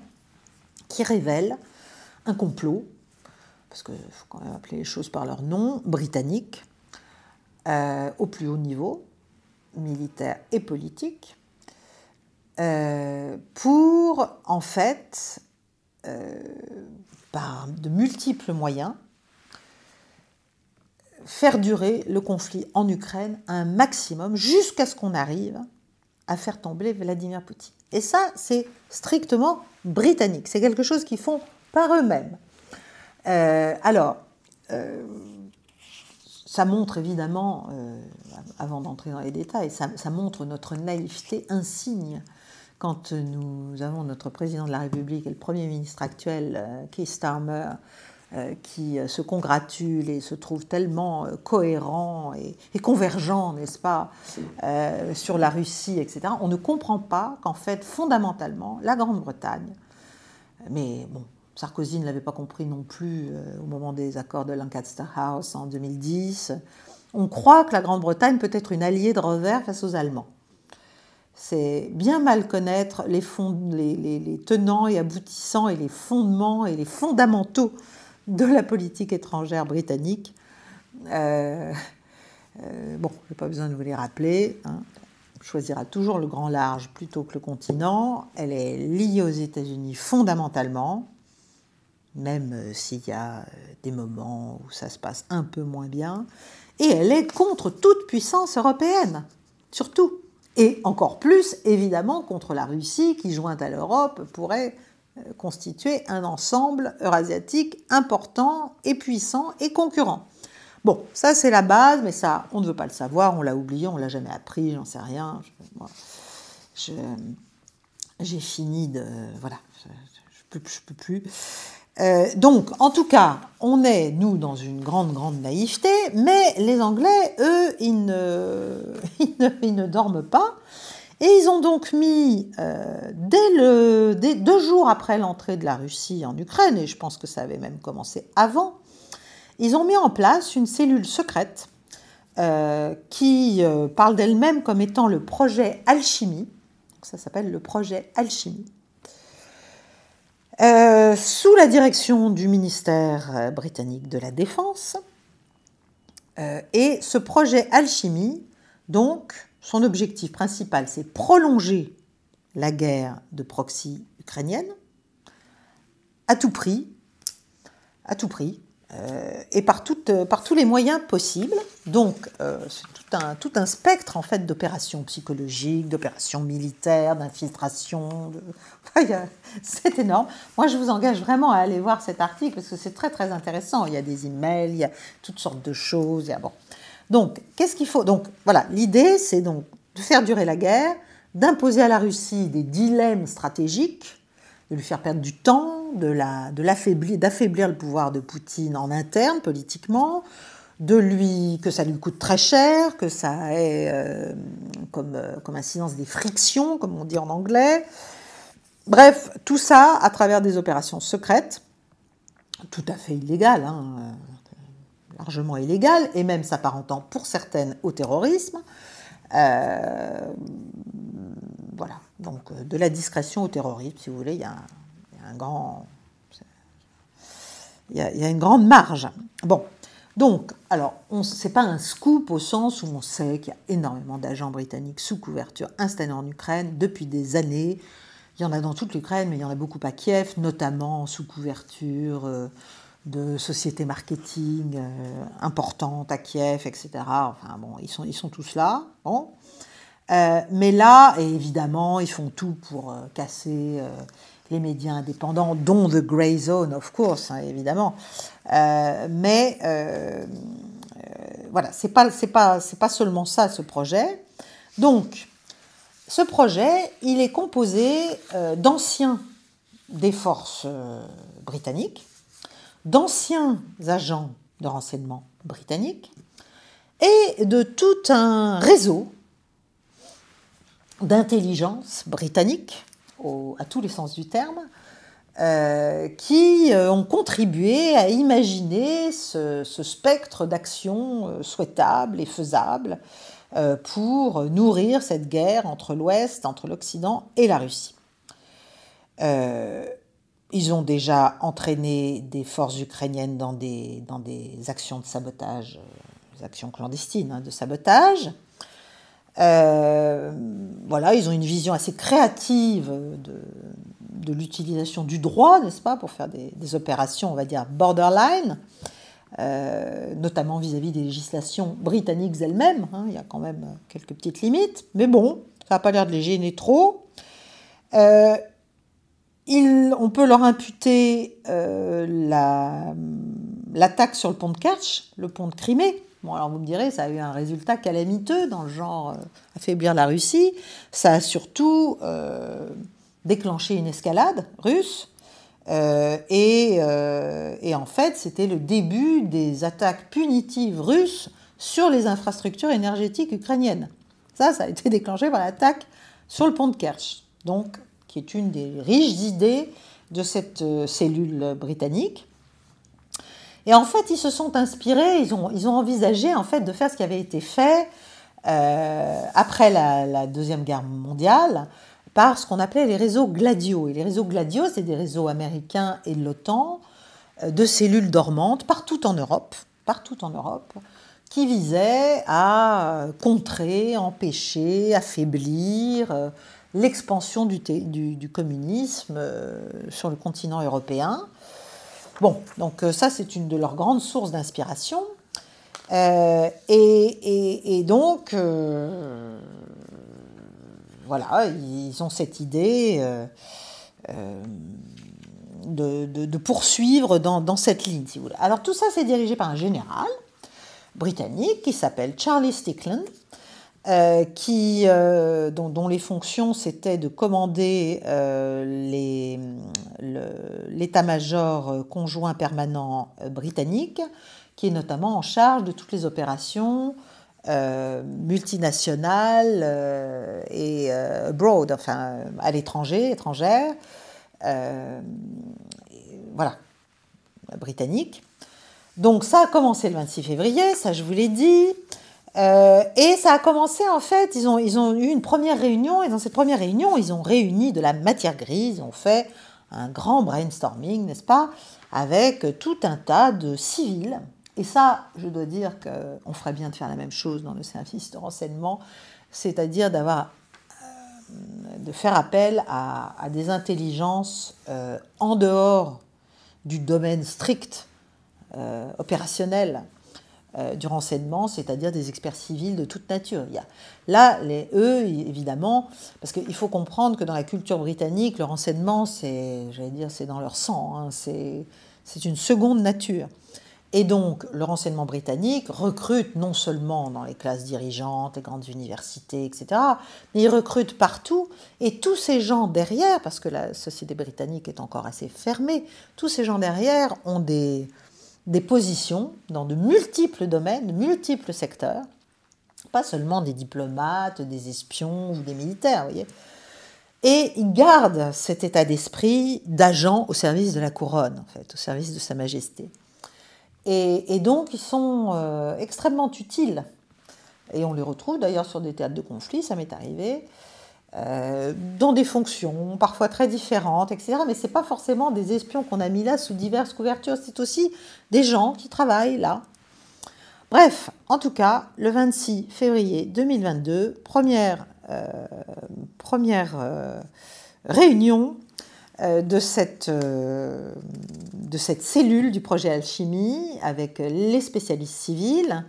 qui révèlent un complot, parce qu'il faut quand même appeler les choses par leur nom, britannique, au plus haut niveau, militaire et politique, pour, en fait, par de multiples moyens, faire durer le conflit en Ukraine à un maximum, jusqu'à ce qu'on arrive à faire tomber Vladimir Poutine. Et ça, c'est strictement britannique. C'est quelque chose qu'ils font par eux-mêmes. Ça montre évidemment, avant d'entrer dans les détails, ça montre notre naïveté insigne quand nous avons notre président de la République et le Premier ministre actuel, Keir Starmer, qui se congratule et se trouve tellement cohérent et convergent, n'est-ce pas, sur la Russie, etc. On ne comprend pas qu'en fait, fondamentalement, la Grande-Bretagne, mais bon, Sarkozy ne l'avait pas compris non plus au moment des accords de Lancaster House en 2010. On croit que la Grande-Bretagne peut être une alliée de revers face aux Allemands. C'est bien mal connaître les tenants et aboutissants et les fondements et les fondamentaux de la politique étrangère britannique. Bon, je n'ai pas besoin de vous les rappeler. Hein. On choisira toujours le grand large plutôt que le continent. Elle est liée aux États-Unis fondamentalement, même s'il y a des moments où ça se passe un peu moins bien. Et elle est contre toute puissance européenne, surtout. Et encore plus, évidemment, contre la Russie, qui, jointe à l'Europe, pourrait constituer un ensemble eurasiatique important et puissant et concurrent. Bon, ça c'est la base, mais ça, on ne veut pas le savoir, on l'a oublié, on ne l'a jamais appris, j'en sais rien. J'ai fini de... Voilà, je peux plus. Donc, en tout cas, on est, nous, dans une grande naïveté, mais les Anglais, eux, ils ne dorment pas. Et ils ont donc mis, dès 2 jours après l'entrée de la Russie en Ukraine, et je pense que ça avait même commencé avant, ils ont mis en place une cellule secrète qui parle d'elle-même comme étant le projet Alchimie. Ça s'appelle le projet Alchimie. Sous la direction du ministère britannique de la Défense. Et ce projet Alchimie, donc, son objectif principal, c'est prolonger la guerre de proxy ukrainienne à tout prix, et par tous les moyens possibles. Donc, c'est tout un spectre en fait d'opérations psychologiques, d'opérations militaires, d'infiltration. C'est énorme. Moi, je vous engage vraiment à aller voir cet article parce que c'est très intéressant. Il y a des emails, il y a toutes sortes de choses. Bon. Donc, qu'est-ce qu'il faut ? Donc, voilà, l'idée, c'est donc de faire durer la guerre, d'imposer à la Russie des dilemmes stratégiques, de lui faire perdre du temps, d'affaiblir le pouvoir de Poutine en interne, politiquement, que ça lui coûte très cher, que ça ait comme incidence des frictions, comme on dit en anglais. Bref, tout ça à travers des opérations secrètes, tout à fait illégales, largement illégales, et même s'apparentant pour certaines au terrorisme. Voilà. Donc, de la discrétion au terrorisme, si vous voulez, il y a une grande marge. Bon, donc, alors, ce n'est pas un scoop au sens où on sait qu'il y a énormément d'agents britanniques sous couverture installés en Ukraine depuis des années. Il y en a dans toute l'Ukraine, mais il y en a beaucoup à Kiev, notamment sous couverture de sociétés marketing importantes à Kiev, etc. Enfin bon, ils sont tous là. Bon. Mais là, évidemment, ils font tout pour casser les médias indépendants, dont The Grey Zone, of course, hein, évidemment. Mais voilà, c'est pas seulement ça, ce projet. Donc, ce projet, il est composé d'anciens des forces britanniques, d'anciens agents de renseignement britanniques et de tout un réseau d'intelligence britannique, à tous les sens du terme, qui ont contribué à imaginer ce spectre d'action souhaitable et faisable pour nourrir cette guerre entre l'Ouest, entre l'Occident et la Russie. Ils ont déjà entraîné des forces ukrainiennes dans des actions de sabotage, des actions clandestines de sabotage. Voilà, ils ont une vision assez créative de l'utilisation du droit, n'est-ce pas, pour faire des opérations, on va dire, borderline, notamment vis-à-vis des législations britanniques elles-mêmes. Hein, il y a quand même quelques petites limites, mais bon, ça n'a pas l'air de les gêner trop. On peut leur imputer l'attaque sur le pont de Kerch, le pont de Crimée. Bon, alors vous me direz, ça a eu un résultat calamiteux dans le genre affaiblir la Russie. Ça a surtout déclenché une escalade russe. Et en fait, c'était le début des attaques punitives russes sur les infrastructures énergétiques ukrainiennes. Ça a été déclenché par l'attaque sur le pont de Kerch, donc, qui est une des riches idées de cette cellule britannique. Et en fait, ils se sont inspirés, ils ont envisagé en fait de faire ce qui avait été fait après la Deuxième Guerre mondiale par ce qu'on appelait les réseaux Gladio. Et les réseaux Gladio, c'est des réseaux américains et de l'OTAN, de cellules dormantes partout en Europe, qui visaient à contrer, empêcher, affaiblir l'expansion du communisme sur le continent européen. Bon, donc ça, c'est une de leurs grandes sources d'inspiration. Et donc, voilà, ils ont cette idée de poursuivre dans cette ligne, si vous voulez. Alors, tout ça, c'est dirigé par un général britannique qui s'appelle Charlie Stickland, dont les fonctions, c'était de commander l'état-major conjoint permanent britannique, qui est notamment en charge de toutes les opérations multinationales et abroad, enfin à l'étranger, étrangères, voilà, britannique. Donc ça a commencé le 26 février, ça je vous l'ai dit. Et ça a commencé, en fait, ils ont eu une première réunion, et dans cette première réunion, ils ont réuni de la matière grise, ils ont fait un grand brainstorming, n'est-ce pas, avec tout un tas de civils. Et ça, je dois dire qu'on ferait bien de faire la même chose dans le service de renseignement, c'est-à-dire de faire appel à des intelligences en dehors du domaine strict opérationnel du renseignement, c'est-à-dire des experts civils de toute nature. Là, eux, évidemment, parce qu'il faut comprendre que dans la culture britannique, le renseignement, c'est dans leur sang, hein, c'est une seconde nature. Et donc, le renseignement britannique recrute non seulement dans les classes dirigeantes, les grandes universités, etc., mais il recrute partout. Et tous ces gens derrière, parce que la société britannique est encore assez fermée, tous ces gens derrière ont des positions dans de multiples domaines, de multiples secteurs, pas seulement des diplomates, des espions ou des militaires, vous voyez. Et ils gardent cet état d'esprit d'agents au service de la couronne, en fait, au service de Sa Majesté. Et donc, ils sont extrêmement utiles. Et on les retrouve d'ailleurs sur des théâtres de conflit, ça m'est arrivé. dans des fonctions parfois très différentes, etc. Mais ce n'est pas forcément des espions qu'on a mis là sous diverses couvertures, c'est aussi des gens qui travaillent là. Bref, en tout cas, le 26 février 2022, première réunion de cette cellule du projet Alchimie avec les spécialistes civils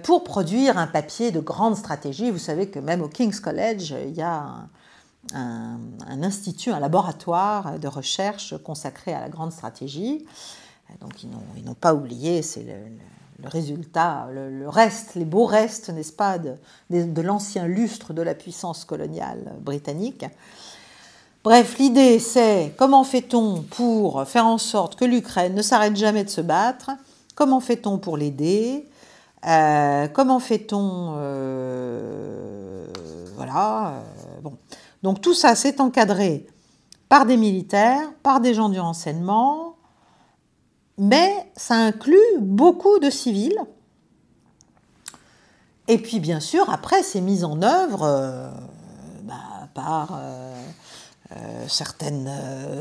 pour produire un papier de grande stratégie. Vous savez que même au King's College, il y a un institut, un laboratoire de recherche consacré à la grande stratégie. Donc ils n'ont pas oublié, c'est le résultat, le reste, les beaux restes, n'est-ce pas, de l'ancien lustre de la puissance coloniale britannique. Bref, l'idée c'est comment fait-on pour faire en sorte que l'Ukraine ne s'arrête jamais de se battre, comment fait-on pour l'aider, comment fait-on... bon. Donc tout ça c'est encadré par des militaires, par des gens du renseignement, mais ça inclut beaucoup de civils. Et puis bien sûr, après c'est mis en œuvre par... certaines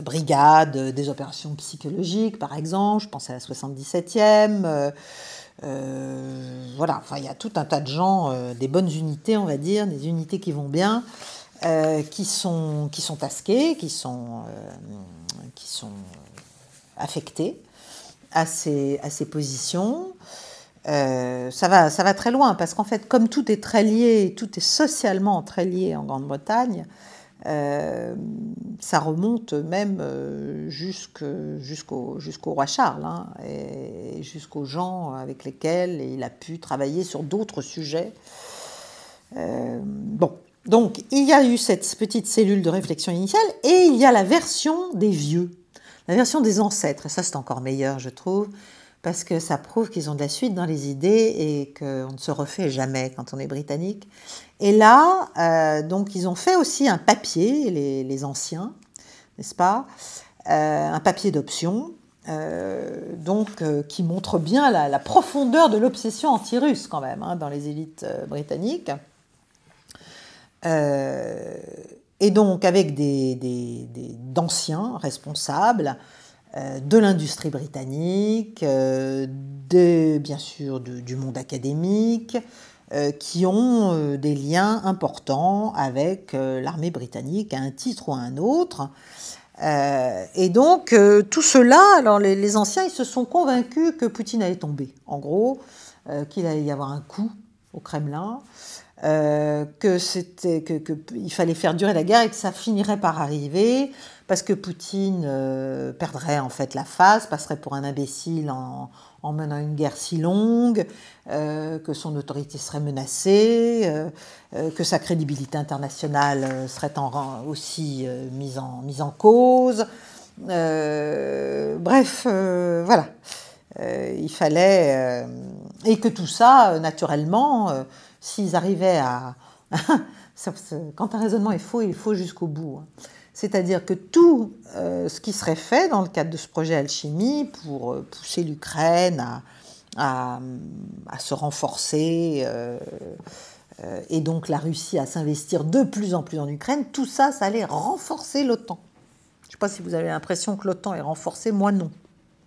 brigades, des opérations psychologiques, par exemple, je pense à la 77e, voilà, enfin, il y a tout un tas de gens, des bonnes unités, on va dire, des unités qui vont bien, qui sont tasquées, qui sont affectées à ces positions. Ça va très loin, parce qu'en fait, comme tout est très lié, tout est socialement très lié en Grande-Bretagne, ça remonte même jusqu'au roi Charles, hein, et jusqu'aux gens avec lesquels il a pu travailler sur d'autres sujets. Bon, donc il y a eu cette petite cellule de réflexion initiale et il y a la version des vieux, la version des ancêtres, et ça c'est encore meilleur je trouve, parce que ça prouve qu'ils ont de la suite dans les idées et qu'on ne se refait jamais quand on est britannique. Et là, donc, ils ont fait aussi un papier, les anciens, n'est-ce pas, un papier d'option, qui montre bien la profondeur de l'obsession anti-russe quand même, hein, dans les élites britanniques. Et donc, avec d'anciens responsables de l'industrie britannique, bien sûr du monde académique, qui ont des liens importants avec l'armée britannique à un titre ou à un autre. Et donc, tout cela, alors les anciens, ils se sont convaincus que Poutine allait tomber. En gros, qu'il allait y avoir un coup au Kremlin, qu'il fallait faire durer la guerre et que ça finirait par arriver, parce que Poutine perdrait en fait la face, passerait pour un imbécile en menant une guerre si longue, que son autorité serait menacée, que sa crédibilité internationale serait aussi mise en cause. Bref, voilà. Il fallait... et que tout ça, naturellement, s'ils arrivaient à... Quand un raisonnement est faux, il est faux jusqu'au bout. C'est-à-dire que tout ce qui serait fait dans le cadre de ce projet Alchimie pour pousser l'Ukraine à se renforcer et donc la Russie à s'investir de plus en plus en Ukraine, tout ça, ça allait renforcer l'OTAN. Je ne sais pas si vous avez l'impression que l'OTAN est renforcée, moi non.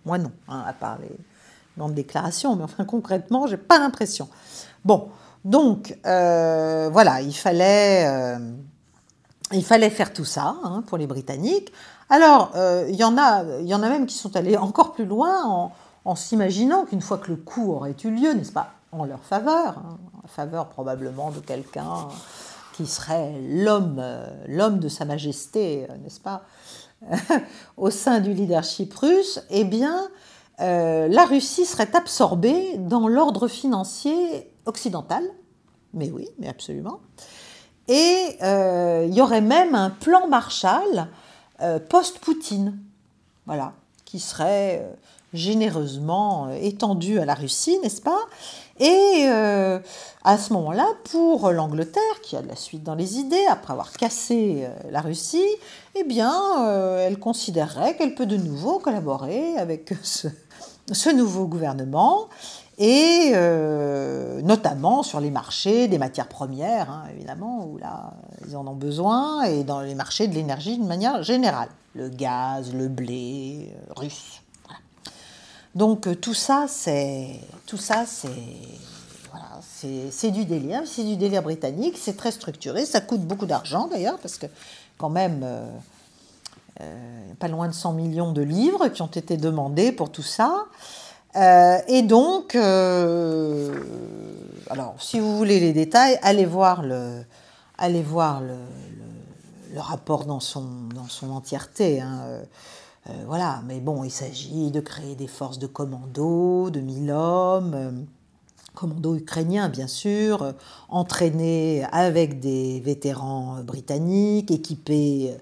Moi non, hein, à part les grandes déclarations, mais enfin concrètement, je n'ai pas l'impression. Bon, donc voilà, il fallait faire tout ça, hein, pour les Britanniques. Alors, il y en a même qui sont allés encore plus loin en s'imaginant qu'une fois que le coup aurait eu lieu, n'est-ce pas, en leur faveur, hein, en faveur probablement de quelqu'un qui serait l'homme de Sa Majesté, n'est-ce pas, au sein du leadership russe, eh bien, la Russie serait absorbée dans l'ordre financier occidental. Mais oui, mais absolument. Et il y aurait même un plan Marshall post-Poutine, voilà, qui serait généreusement étendu à la Russie, n'est-ce pas? Et à ce moment-là, pour l'Angleterre, qui a de la suite dans les idées, après avoir cassé la Russie, eh bien, elle considérerait qu'elle peut de nouveau collaborer avec ce nouveau gouvernement et notamment sur les marchés des matières premières, hein, évidemment, où là, ils en ont besoin, et dans les marchés de l'énergie d'une manière générale, le gaz, le blé russe. Voilà. Donc tout ça, c'est voilà, c'est du délire britannique, c'est très structuré, ça coûte beaucoup d'argent d'ailleurs, parce que quand même, pas loin de 100 millions de livres qui ont été demandés pour tout ça. Et donc, alors, si vous voulez les détails, allez voir le rapport dans son entièreté. Hein. Voilà, mais bon, il s'agit de créer des forces de commando de 1000 hommes, commando ukrainiens bien sûr, entraînés avec des vétérans britanniques, équipés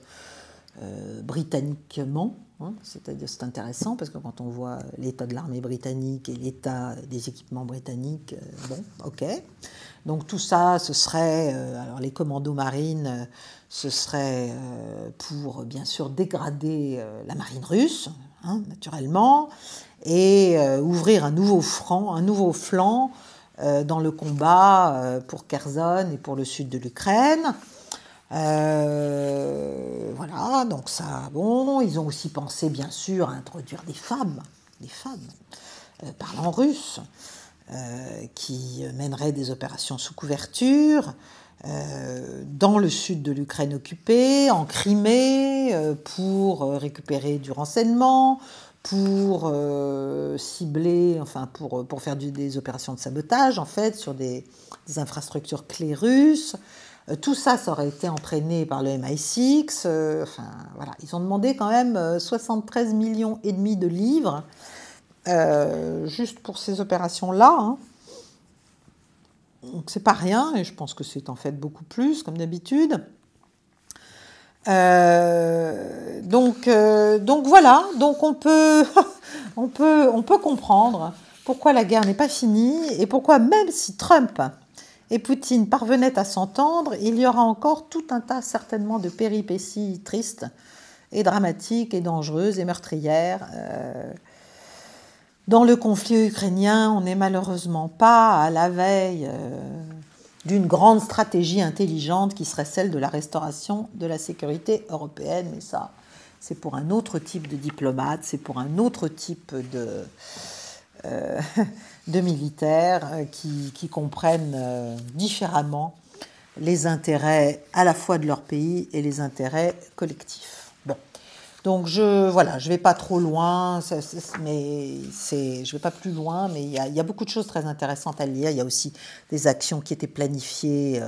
britanniquement. C'est-à-dire, c'est intéressant parce que quand on voit l'état de l'armée britannique et l'état des équipements britanniques, bon, ok. Donc tout ça, ce serait, alors les commandos marines, ce serait pour bien sûr dégrader la marine russe, hein, naturellement, et ouvrir un nouveau flanc dans le combat pour Kherson et pour le sud de l'Ukraine. Voilà, donc ça, bon, ils ont aussi pensé bien sûr à introduire des femmes parlant russe, qui mèneraient des opérations sous couverture dans le sud de l'Ukraine occupée, en Crimée, pour récupérer du renseignement, pour cibler, enfin pour faire des opérations de sabotage en fait sur des infrastructures clés russes. Tout ça, ça aurait été entraîné par le MI6. Enfin, voilà. Ils ont demandé quand même 73,5 millions de livres juste pour ces opérations-là. Hein. Donc, c'est pas rien, et je pense que c'est en fait beaucoup plus, comme d'habitude. Donc voilà. Donc on peut comprendre pourquoi la guerre n'est pas finie et pourquoi même si Trump et Poutine parvenaient à s'entendre, il y aura encore tout un tas certainement de péripéties tristes et dramatiques et dangereuses et meurtrières. Dans le conflit ukrainien, on n'est malheureusement pas à la veille d'une grande stratégie intelligente qui serait celle de la restauration de la sécurité européenne, mais ça, c'est pour un autre type de diplomate, c'est pour un autre type de militaires qui comprennent différemment les intérêts à la fois de leur pays et les intérêts collectifs. Bon, donc je vais pas trop loin, je vais pas plus loin, mais il y a beaucoup de choses très intéressantes à lire. Il y a aussi des actions qui étaient planifiées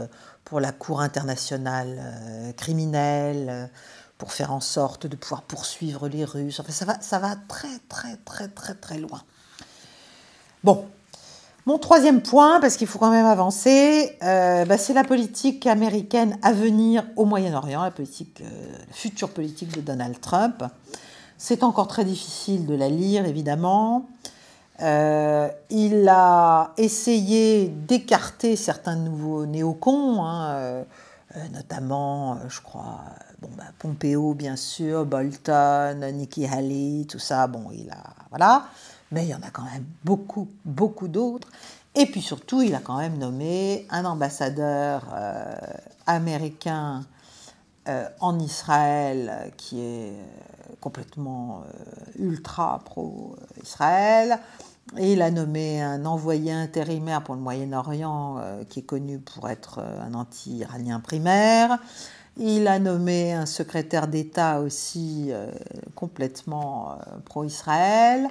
pour la Cour internationale criminelle, pour faire en sorte de pouvoir poursuivre les Russes. Enfin, ça va très très très très très loin. Bon, mon troisième point, parce qu'il faut quand même avancer, c'est la politique américaine à venir au Moyen-Orient, la future politique de Donald Trump. C'est encore très difficile de la lire, évidemment. Il a essayé d'écarter certains nouveaux néocons, hein, notamment, je crois, Pompeo, bien sûr, Bolton, Nikki Haley, tout ça. Bon, voilà. Mais il y en a quand même beaucoup, beaucoup d'autres. Et puis surtout, il a quand même nommé un ambassadeur américain en Israël qui est complètement ultra pro-Israël. Et il a nommé un envoyé intérimaire pour le Moyen-Orient qui est connu pour être un anti-iranien primaire. Il a nommé un secrétaire d'État aussi complètement pro-Israël.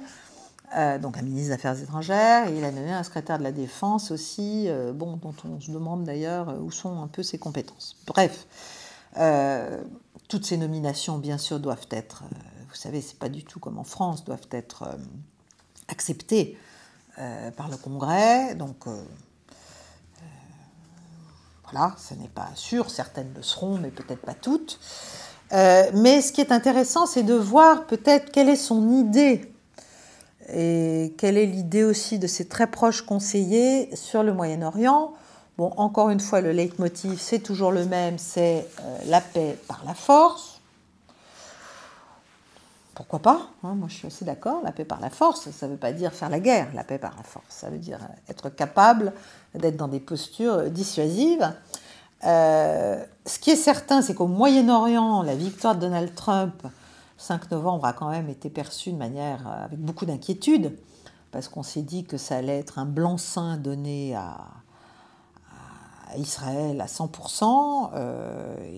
Donc un ministre des Affaires étrangères, et il a nommé un secrétaire de la Défense aussi, dont on se demande d'ailleurs où sont un peu ses compétences. Bref, toutes ces nominations, bien sûr, doivent être, vous savez, c'est pas du tout comme en France, doivent être acceptées par le Congrès. Donc voilà, ce n'est pas sûr, certaines le seront, mais peut-être pas toutes. Mais ce qui est intéressant, c'est de voir peut-être quelle est son idée. Et quelle est l'idée aussi de ses très proches conseillers sur le Moyen-Orient? Bon, encore une fois, le leitmotiv, c'est toujours le même, c'est la paix par la force. pourquoi pas, hein, moi je suis assez d'accord, la paix par la force, ça ne veut pas dire faire la guerre, la paix par la force, ça veut dire être capable d'être dans des postures dissuasives. Ce qui est certain, c'est qu'au Moyen-Orient, la victoire de Donald Trump, le 5 novembre, a quand même été perçue de manière avec beaucoup d'inquiétude, parce qu'on s'est dit que ça allait être un blanc-seing donné à Israël à 100%,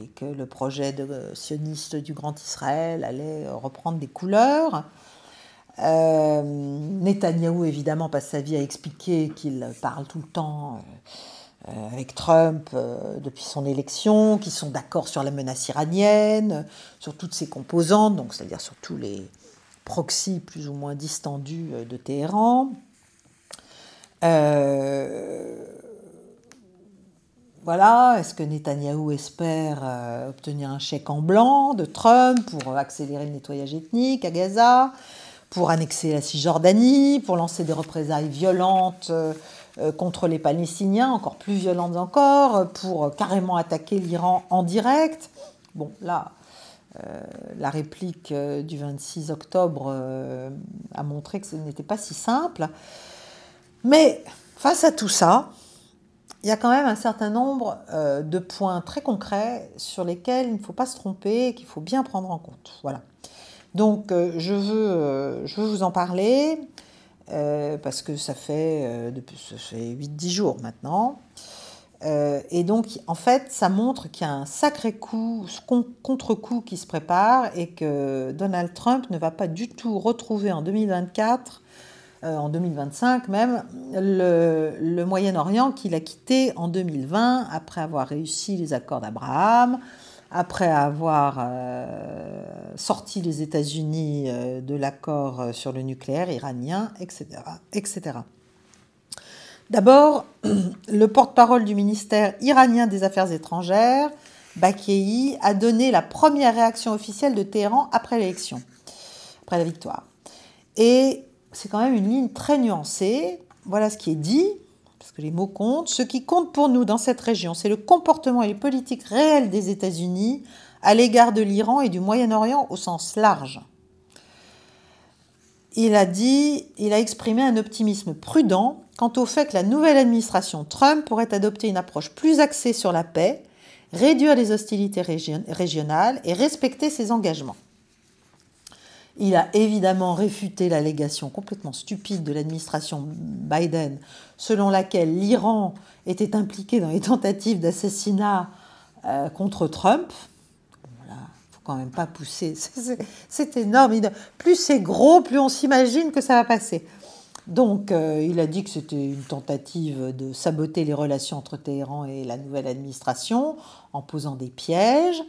et que le projet sioniste du Grand Israël allait reprendre des couleurs. Netanyahou, évidemment, passe sa vie à expliquer qu'il parle tout le temps avec Trump depuis son élection, qu'ils sont d'accord sur la menace iranienne, sur toutes ses composantes, donc c'est-à-dire sur tous les proxys plus ou moins distendus de Téhéran. Voilà, est-ce que Netanyahou espère obtenir un chèque en blanc de Trump pour accélérer le nettoyage ethnique à Gaza, pour annexer la Cisjordanie, pour lancer des représailles violentes contre les Palestiniens, encore plus violentes encore, pour carrément attaquer l'Iran en direct? Bon, là, la réplique du 26 octobre a montré que ce n'était pas si simple. Mais face à tout ça, il y a quand même un certain nombre de points très concrets sur lesquels il ne faut pas se tromper et qu'il faut bien prendre en compte. Voilà. Donc, je veux vous en parler parce que ça fait 8-10 jours maintenant. Et donc, en fait, ça montre qu'il y a un sacré contre-coup qui se prépare et que Donald Trump ne va pas du tout retrouver en 2024, en 2025 même, le Moyen-Orient qu'il a quitté en 2020 après avoir réussi les accords d'Abraham, après avoir sorti les États-Unis de l'accord sur le nucléaire iranien, etc., etc. D'abord, le porte-parole du ministère iranien des Affaires étrangères, Bagheri, a donné la première réaction officielle de Téhéran après l'élection, après la victoire. Et c'est quand même une ligne très nuancée. Voilà ce qui est dit, parce que les mots comptent. Ce qui compte pour nous dans cette région, c'est le comportement et les politiques réelles des États-Unis à l'égard de l'Iran et du Moyen-Orient au sens large. Il a exprimé un optimisme prudent quant au fait que la nouvelle administration Trump pourrait adopter une approche plus axée sur la paix, réduire les hostilités régionales et respecter ses engagements. Il a évidemment réfuté l'allégation complètement stupide de l'administration Biden, selon laquelle l'Iran était impliqué dans les tentatives d'assassinat contre Trump. Voilà, il ne faut quand même pas pousser, c'est énorme. Plus c'est gros, plus on s'imagine que ça va passer. Donc, il a dit que c'était une tentative de saboter les relations entre Téhéran et la nouvelle administration en posant des pièges.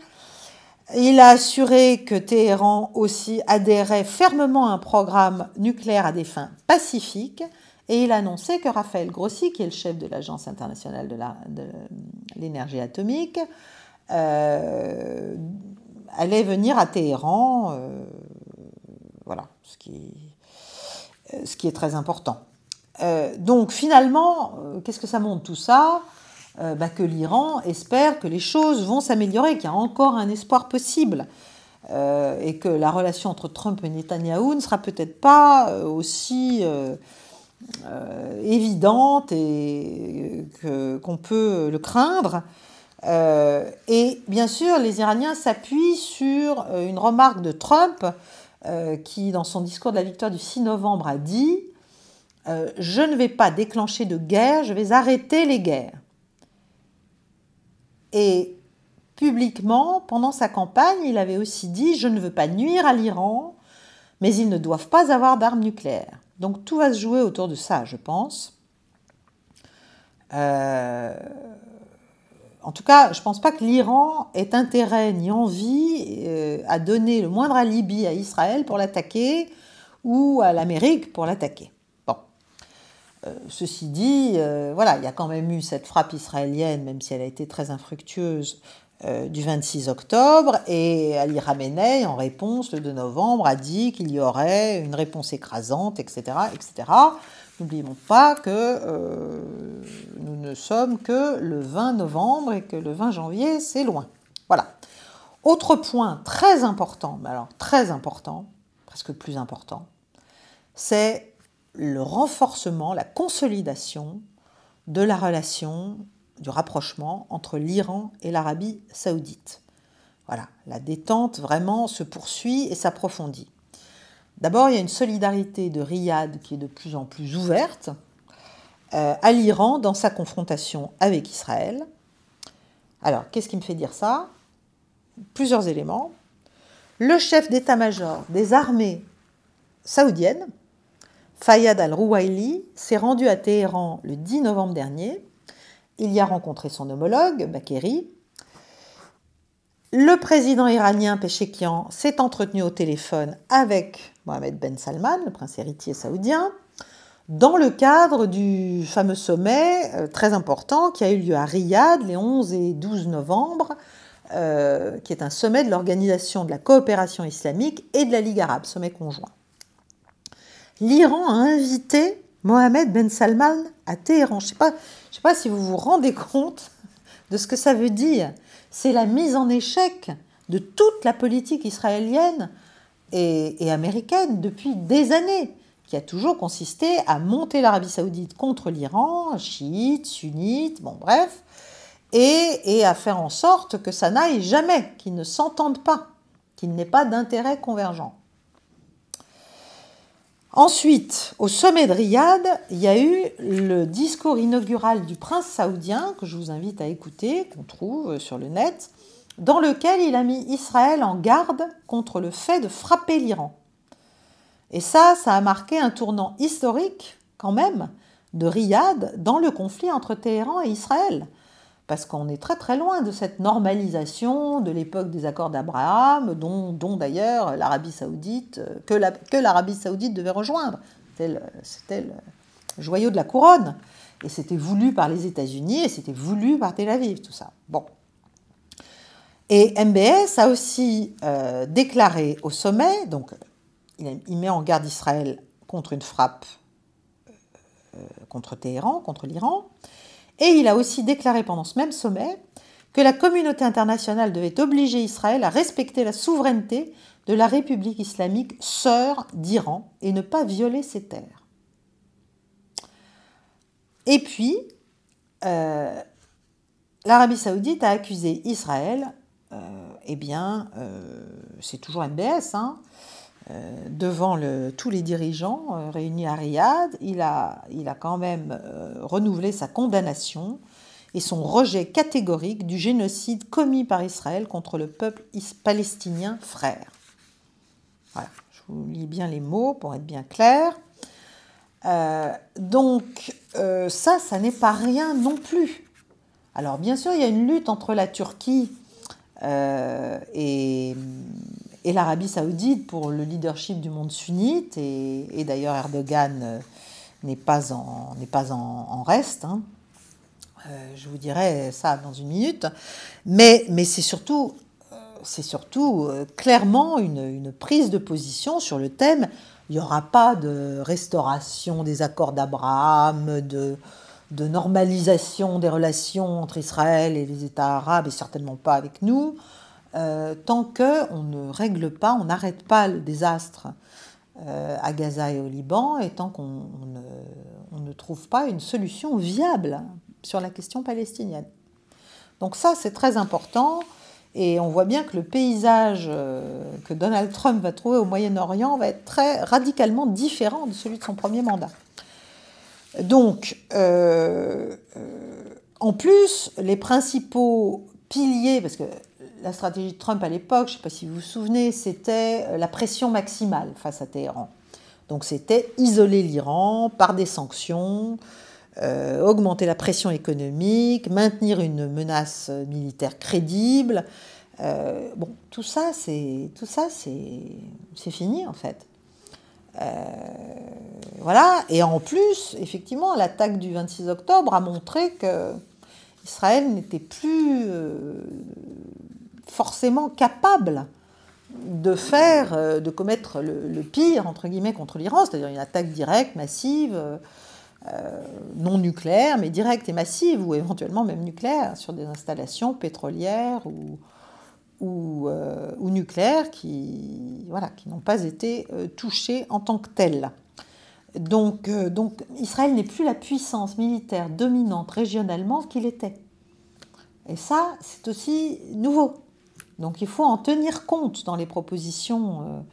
Il a assuré que Téhéran aussi adhérait fermement à un programme nucléaire à des fins pacifiques et il a annoncé que Raphaël Grossi, qui est le chef de l'Agence internationale de l'énergie atomique, allait venir à Téhéran, voilà, ce qui est très important. Donc finalement, qu'est-ce que ça montre tout ça ? Que l'Iran espère que les choses vont s'améliorer, qu'il y a encore un espoir possible et que la relation entre Trump et Netanyahou ne sera peut-être pas aussi évidente et qu'on peut le craindre. Et bien sûr, les Iraniens s'appuient sur une remarque de Trump qui, dans son discours de la victoire du 6 novembre, a dit « Je ne vais pas déclencher de guerre, je vais arrêter les guerres ». Et publiquement, pendant sa campagne, il avait aussi dit « Je ne veux pas nuire à l'Iran, mais ils ne doivent pas avoir d'armes nucléaires ». Donc tout va se jouer autour de ça, je pense. En tout cas, je ne pense pas que l'Iran ait intérêt ni envie à donner le moindre alibi à Israël pour l'attaquer ou à l'Amérique pour l'attaquer. Ceci dit, voilà, il y a quand même eu cette frappe israélienne, même si elle a été très infructueuse, du 26 octobre, et Ali Khamenei, en réponse, le 2 novembre, a dit qu'il y aurait une réponse écrasante, etc., etc. N'oublions pas que nous ne sommes que le 20 novembre et que le 20 janvier, c'est loin. Voilà. Autre point très important, mais alors très important, presque le plus important, c'est le renforcement, la consolidation de la relation, du rapprochement entre l'Iran et l'Arabie saoudite. Voilà, la détente vraiment se poursuit et s'approfondit. D'abord, il y a une solidarité de Riyad qui est de plus en plus ouverte à l'Iran dans sa confrontation avec Israël. Alors, qu'est-ce qui me fait dire ça? Plusieurs éléments. Le chef d'état-major des armées saoudiennes, Fayyad al-Ruwaili, s'est rendu à Téhéran le 10 novembre dernier. Il y a rencontré son homologue, Bakéri. Le président iranien Pezeshkian s'est entretenu au téléphone avec Mohammed Ben Salman, le prince héritier saoudien, dans le cadre du fameux sommet très important qui a eu lieu à Riyad les 11 et 12 novembre, qui est un sommet de l'Organisation de la coopération islamique et de la Ligue arabe, sommet conjoint. L'Iran a invité Mohammed Ben Salman à Téhéran. Je ne sais pas si vous vous rendez compte de ce que ça veut dire. C'est la mise en échec de toute la politique israélienne et américaine depuis des années, qui a toujours consisté à monter l'Arabie saoudite contre l'Iran, chiite, sunnite, bon bref, et à faire en sorte que ça n'aille jamais, qu'ils ne s'entendent pas, qu'il n'ait pas d'intérêt convergent. Ensuite, au sommet de Riyad, il y a eu le discours inaugural du prince saoudien, que je vous invite à écouter, qu'on trouve sur le net, dans lequel il a mis Israël en garde contre le fait de frapper l'Iran. Et ça a marqué un tournant historique, quand même, de Riyad dans le conflit entre Téhéran et Israël. Parce qu'on est très très loin de cette normalisation de l'époque des accords d'Abraham, dont d'ailleurs l'Arabie saoudite, que l'Arabie saoudite devait rejoindre. C'était le joyau de la couronne. Et c'était voulu par les États-Unis et c'était voulu par Tel Aviv, tout ça. Bon. Et MBS a aussi déclaré au sommet, donc il met en garde Israël contre une frappe contre Téhéran, contre l'Iran. Et il a aussi déclaré pendant ce même sommet que la communauté internationale devait obliger Israël à respecter la souveraineté de la République islamique sœur d'Iran et ne pas violer ses terres. Et puis, l'Arabie saoudite a accusé Israël, c'est toujours MBS, devant tous les dirigeants réunis à Riyad, il a quand même renouvelé sa condamnation et son rejet catégorique du génocide commis par Israël contre le peuple palestinien frère. Voilà, je vous lis bien les mots pour être bien clair. Ça n'est pas rien non plus. Alors bien sûr, il y a une lutte entre la Turquie et l'Arabie saoudite pour le leadership du monde sunnite, et d'ailleurs Erdogan n'est pas en reste. Je vous dirai ça dans une minute. Mais c'est surtout clairement une prise de position sur le thème. Il n'y aura pas de restauration des accords d'Abraham, de normalisation des relations entre Israël et les États arabes, et certainement pas avec nous, tant qu'on ne règle pas, on n'arrête pas le désastre à Gaza et au Liban, et tant qu'on ne trouve pas une solution viable sur la question palestinienne. Donc ça, c'est très important, et on voit bien que le paysage que Donald Trump va trouver au Moyen-Orient va être très radicalement différent de celui de son premier mandat. Donc, en plus, les principaux piliers, parce que la stratégie de Trump à l'époque, je ne sais pas si vous vous souvenez, c'était la pression maximale face à Téhéran. Donc c'était isoler l'Iran par des sanctions, augmenter la pression économique, maintenir une menace militaire crédible. Tout ça, c'est fini en fait. Voilà. Et en plus, effectivement, l'attaque du 26 octobre a montré que Israël n'était plus forcément capable de commettre le pire, entre guillemets, contre l'Iran, c'est-à-dire une attaque directe, massive, non nucléaire, mais directe et massive, ou éventuellement même nucléaire, sur des installations pétrolières ou nucléaires qui n'ont pas été touchés en tant que tels. Donc Israël n'est plus la puissance militaire dominante régionalement qu'il était. Et ça, c'est aussi nouveau. Donc il faut en tenir compte dans les propositions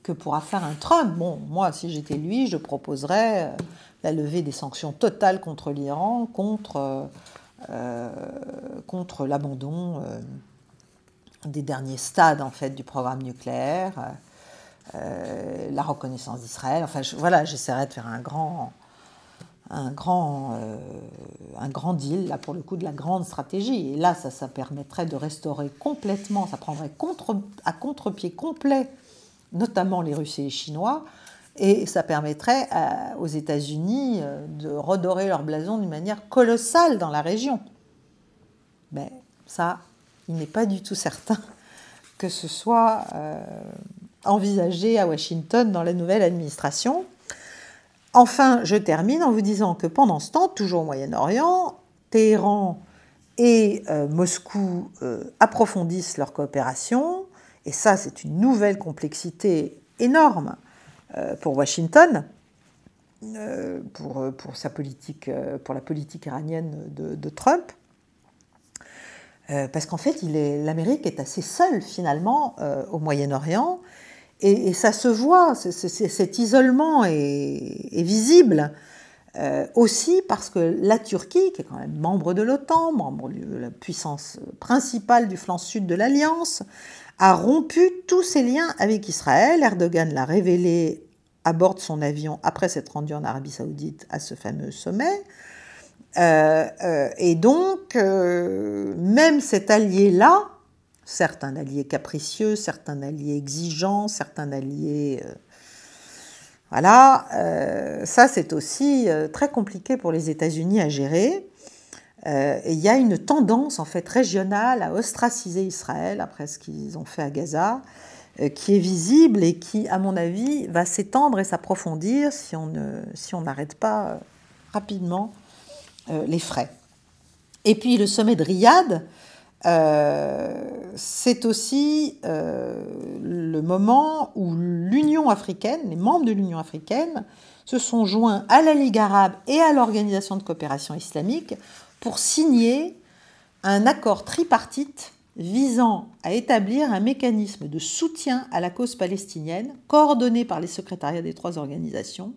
que pourra faire un Trump. Bon, moi, si j'étais lui, je proposerais la levée des sanctions totales contre l'Iran, contre l'abandon des derniers stades en fait, du programme nucléaire, la reconnaissance d'Israël. Enfin, j'essaierai de faire un grand deal, là pour le coup de la grande stratégie. Et là, ça permettrait de restaurer complètement, ça prendrait à contre-pied complet, notamment les Russes et les Chinois, et ça permettrait aux États-Unis de redorer leur blason d'une manière colossale dans la région. Mais ça, il n'est pas du tout certain que ce soit envisagé à Washington dans la nouvelle administration. Enfin, je termine en vous disant que pendant ce temps, toujours au Moyen-Orient, Téhéran et Moscou approfondissent leur coopération, et ça, c'est une nouvelle complexité énorme pour Washington, pour la politique iranienne de Trump, parce qu'en fait, l'Amérique est assez seule finalement au Moyen-Orient, et ça se voit, cet isolement est visible aussi parce que la Turquie, qui est quand même membre de l'OTAN, membre de la puissance principale du flanc sud de l'Alliance, a rompu tous ses liens avec Israël. Erdogan l'a révélé à bord de son avion après s'être rendu en Arabie Saoudite à ce fameux sommet. Et donc, même cet allié-là, certes un allié capricieux, certes un allié exigeant, certes un allié... ça c'est aussi très compliqué pour les États-Unis à gérer. Et il y a une tendance en fait régionale à ostraciser Israël après ce qu'ils ont fait à Gaza, qui est visible et qui, à mon avis, va s'étendre et s'approfondir si on n'arrête pas rapidement les frais. Et puis le sommet de Riyad, c'est aussi le moment où l'Union africaine, les membres de l'Union africaine, se sont joints à la Ligue arabe et à l'Organisation de coopération islamique pour signer un accord tripartite visant à établir un mécanisme de soutien à la cause palestinienne, coordonné par les secrétariats des trois organisations,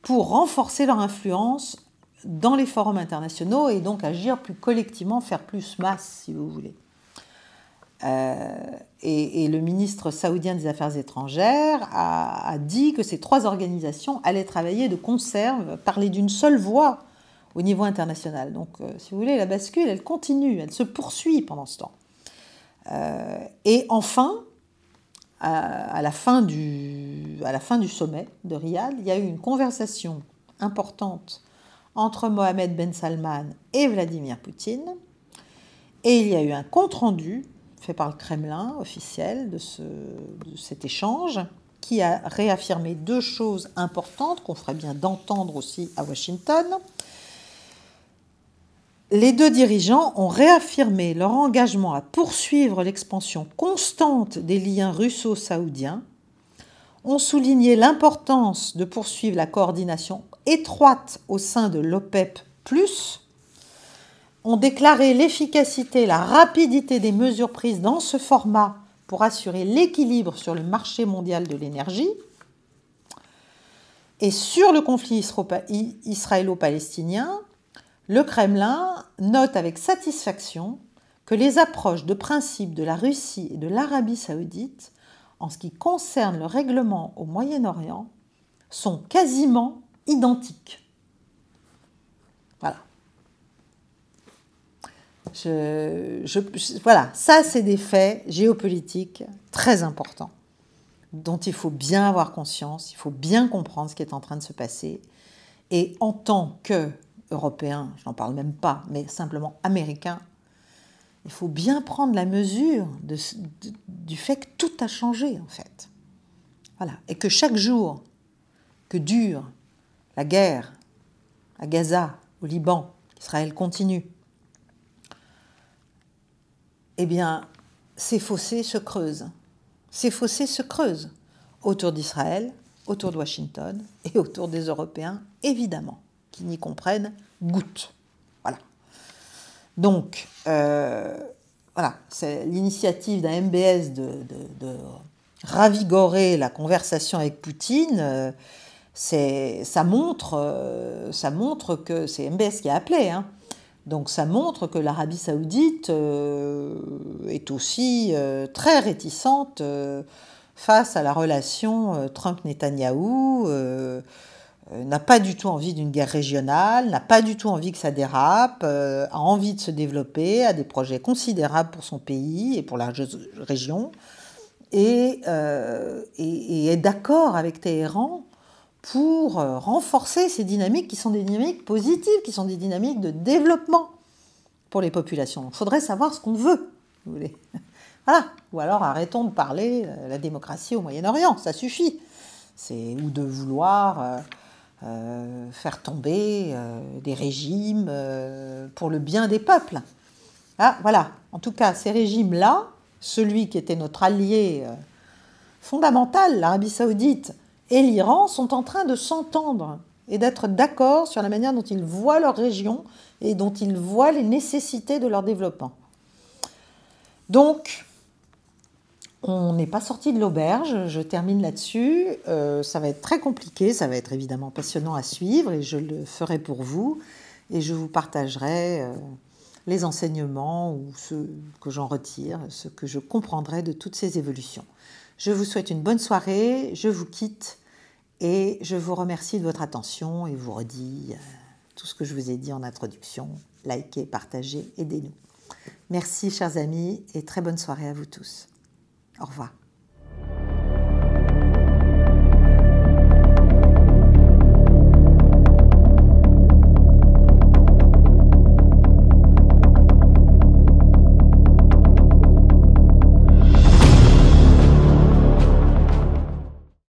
pour renforcer leur influence dans les forums internationaux et donc agir plus collectivement, faire plus masse, si vous voulez. Et le ministre saoudien des Affaires étrangères a dit que ces trois organisations allaient travailler de concert, parler d'une seule voix au niveau international. Donc, si vous voulez, la bascule, elle continue, elle se poursuit pendant ce temps. Et enfin, à la fin du sommet de Riyad, il y a eu une conversation importante entre Mohamed Ben Salman et Vladimir Poutine. Et il y a eu un compte-rendu fait par le Kremlin officiel de cet échange qui a réaffirmé deux choses importantes qu'on ferait bien d'entendre aussi à Washington. Les deux dirigeants ont réaffirmé leur engagement à poursuivre l'expansion constante des liens russo-saoudiens, ont souligné l'importance de poursuivre la coordination étroite au sein de l'OPEP+, ont déclaré l'efficacité et la rapidité des mesures prises dans ce format pour assurer l'équilibre sur le marché mondial de l'énergie. Et sur le conflit israélo-palestinien, le Kremlin note avec satisfaction que les approches de principe de la Russie et de l'Arabie saoudite en ce qui concerne le règlement au Moyen-Orient sont quasiment identiques. Voilà. Voilà, ça c'est des faits géopolitiques très importants dont il faut bien avoir conscience, il faut bien comprendre ce qui est en train de se passer. Et en tant qu'Européens, je n'en parle même pas, mais simplement Américains, il faut bien prendre la mesure du fait que tout a changé en fait. Voilà. Et que chaque jour que dure la guerre à Gaza, au Liban, qu'Israël continue, eh bien, ces fossés se creusent. Ces fossés se creusent autour d'Israël, autour de Washington et autour des Européens, évidemment, qui n'y comprennent goutte. Voilà. Donc, voilà, c'est l'initiative d'un MBS de ravigorer la conversation avec Poutine. Ça montre que c'est MBS qui a appelé, hein. Donc ça montre que l'Arabie saoudite est aussi très réticente face à la relation Trump-Netanyahou, n'a pas du tout envie d'une guerre régionale, n'a pas du tout envie que ça dérape, a envie de se développer, a des projets considérables pour son pays et pour la région, et est d'accord avec Téhéran pour renforcer ces dynamiques qui sont des dynamiques positives, qui sont des dynamiques de développement pour les populations. Il faudrait savoir ce qu'on veut, vous voulez. Voilà. Ou alors arrêtons de parler de la démocratie au Moyen-Orient, ça suffit. Ou de vouloir faire tomber des régimes pour le bien des peuples. Ah, voilà. En tout cas, ces régimes-là, celui qui était notre allié fondamental, l'Arabie saoudite, et l'Iran sont en train de s'entendre et d'être d'accord sur la manière dont ils voient leur région et dont ils voient les nécessités de leur développement. Donc, on n'est pas sorti de l'auberge, je termine là-dessus. Ça va être très compliqué, ça va être évidemment passionnant à suivre et je le ferai pour vous. Et je vous partagerai les enseignements ou ce que j'en retire, ce que je comprendrai de toutes ces évolutions. Je vous souhaite une bonne soirée, je vous quitte et je vous remercie de votre attention et vous redis tout ce que je vous ai dit en introduction. Likez, partagez, aidez-nous. Merci chers amis et très bonne soirée à vous tous. Au revoir.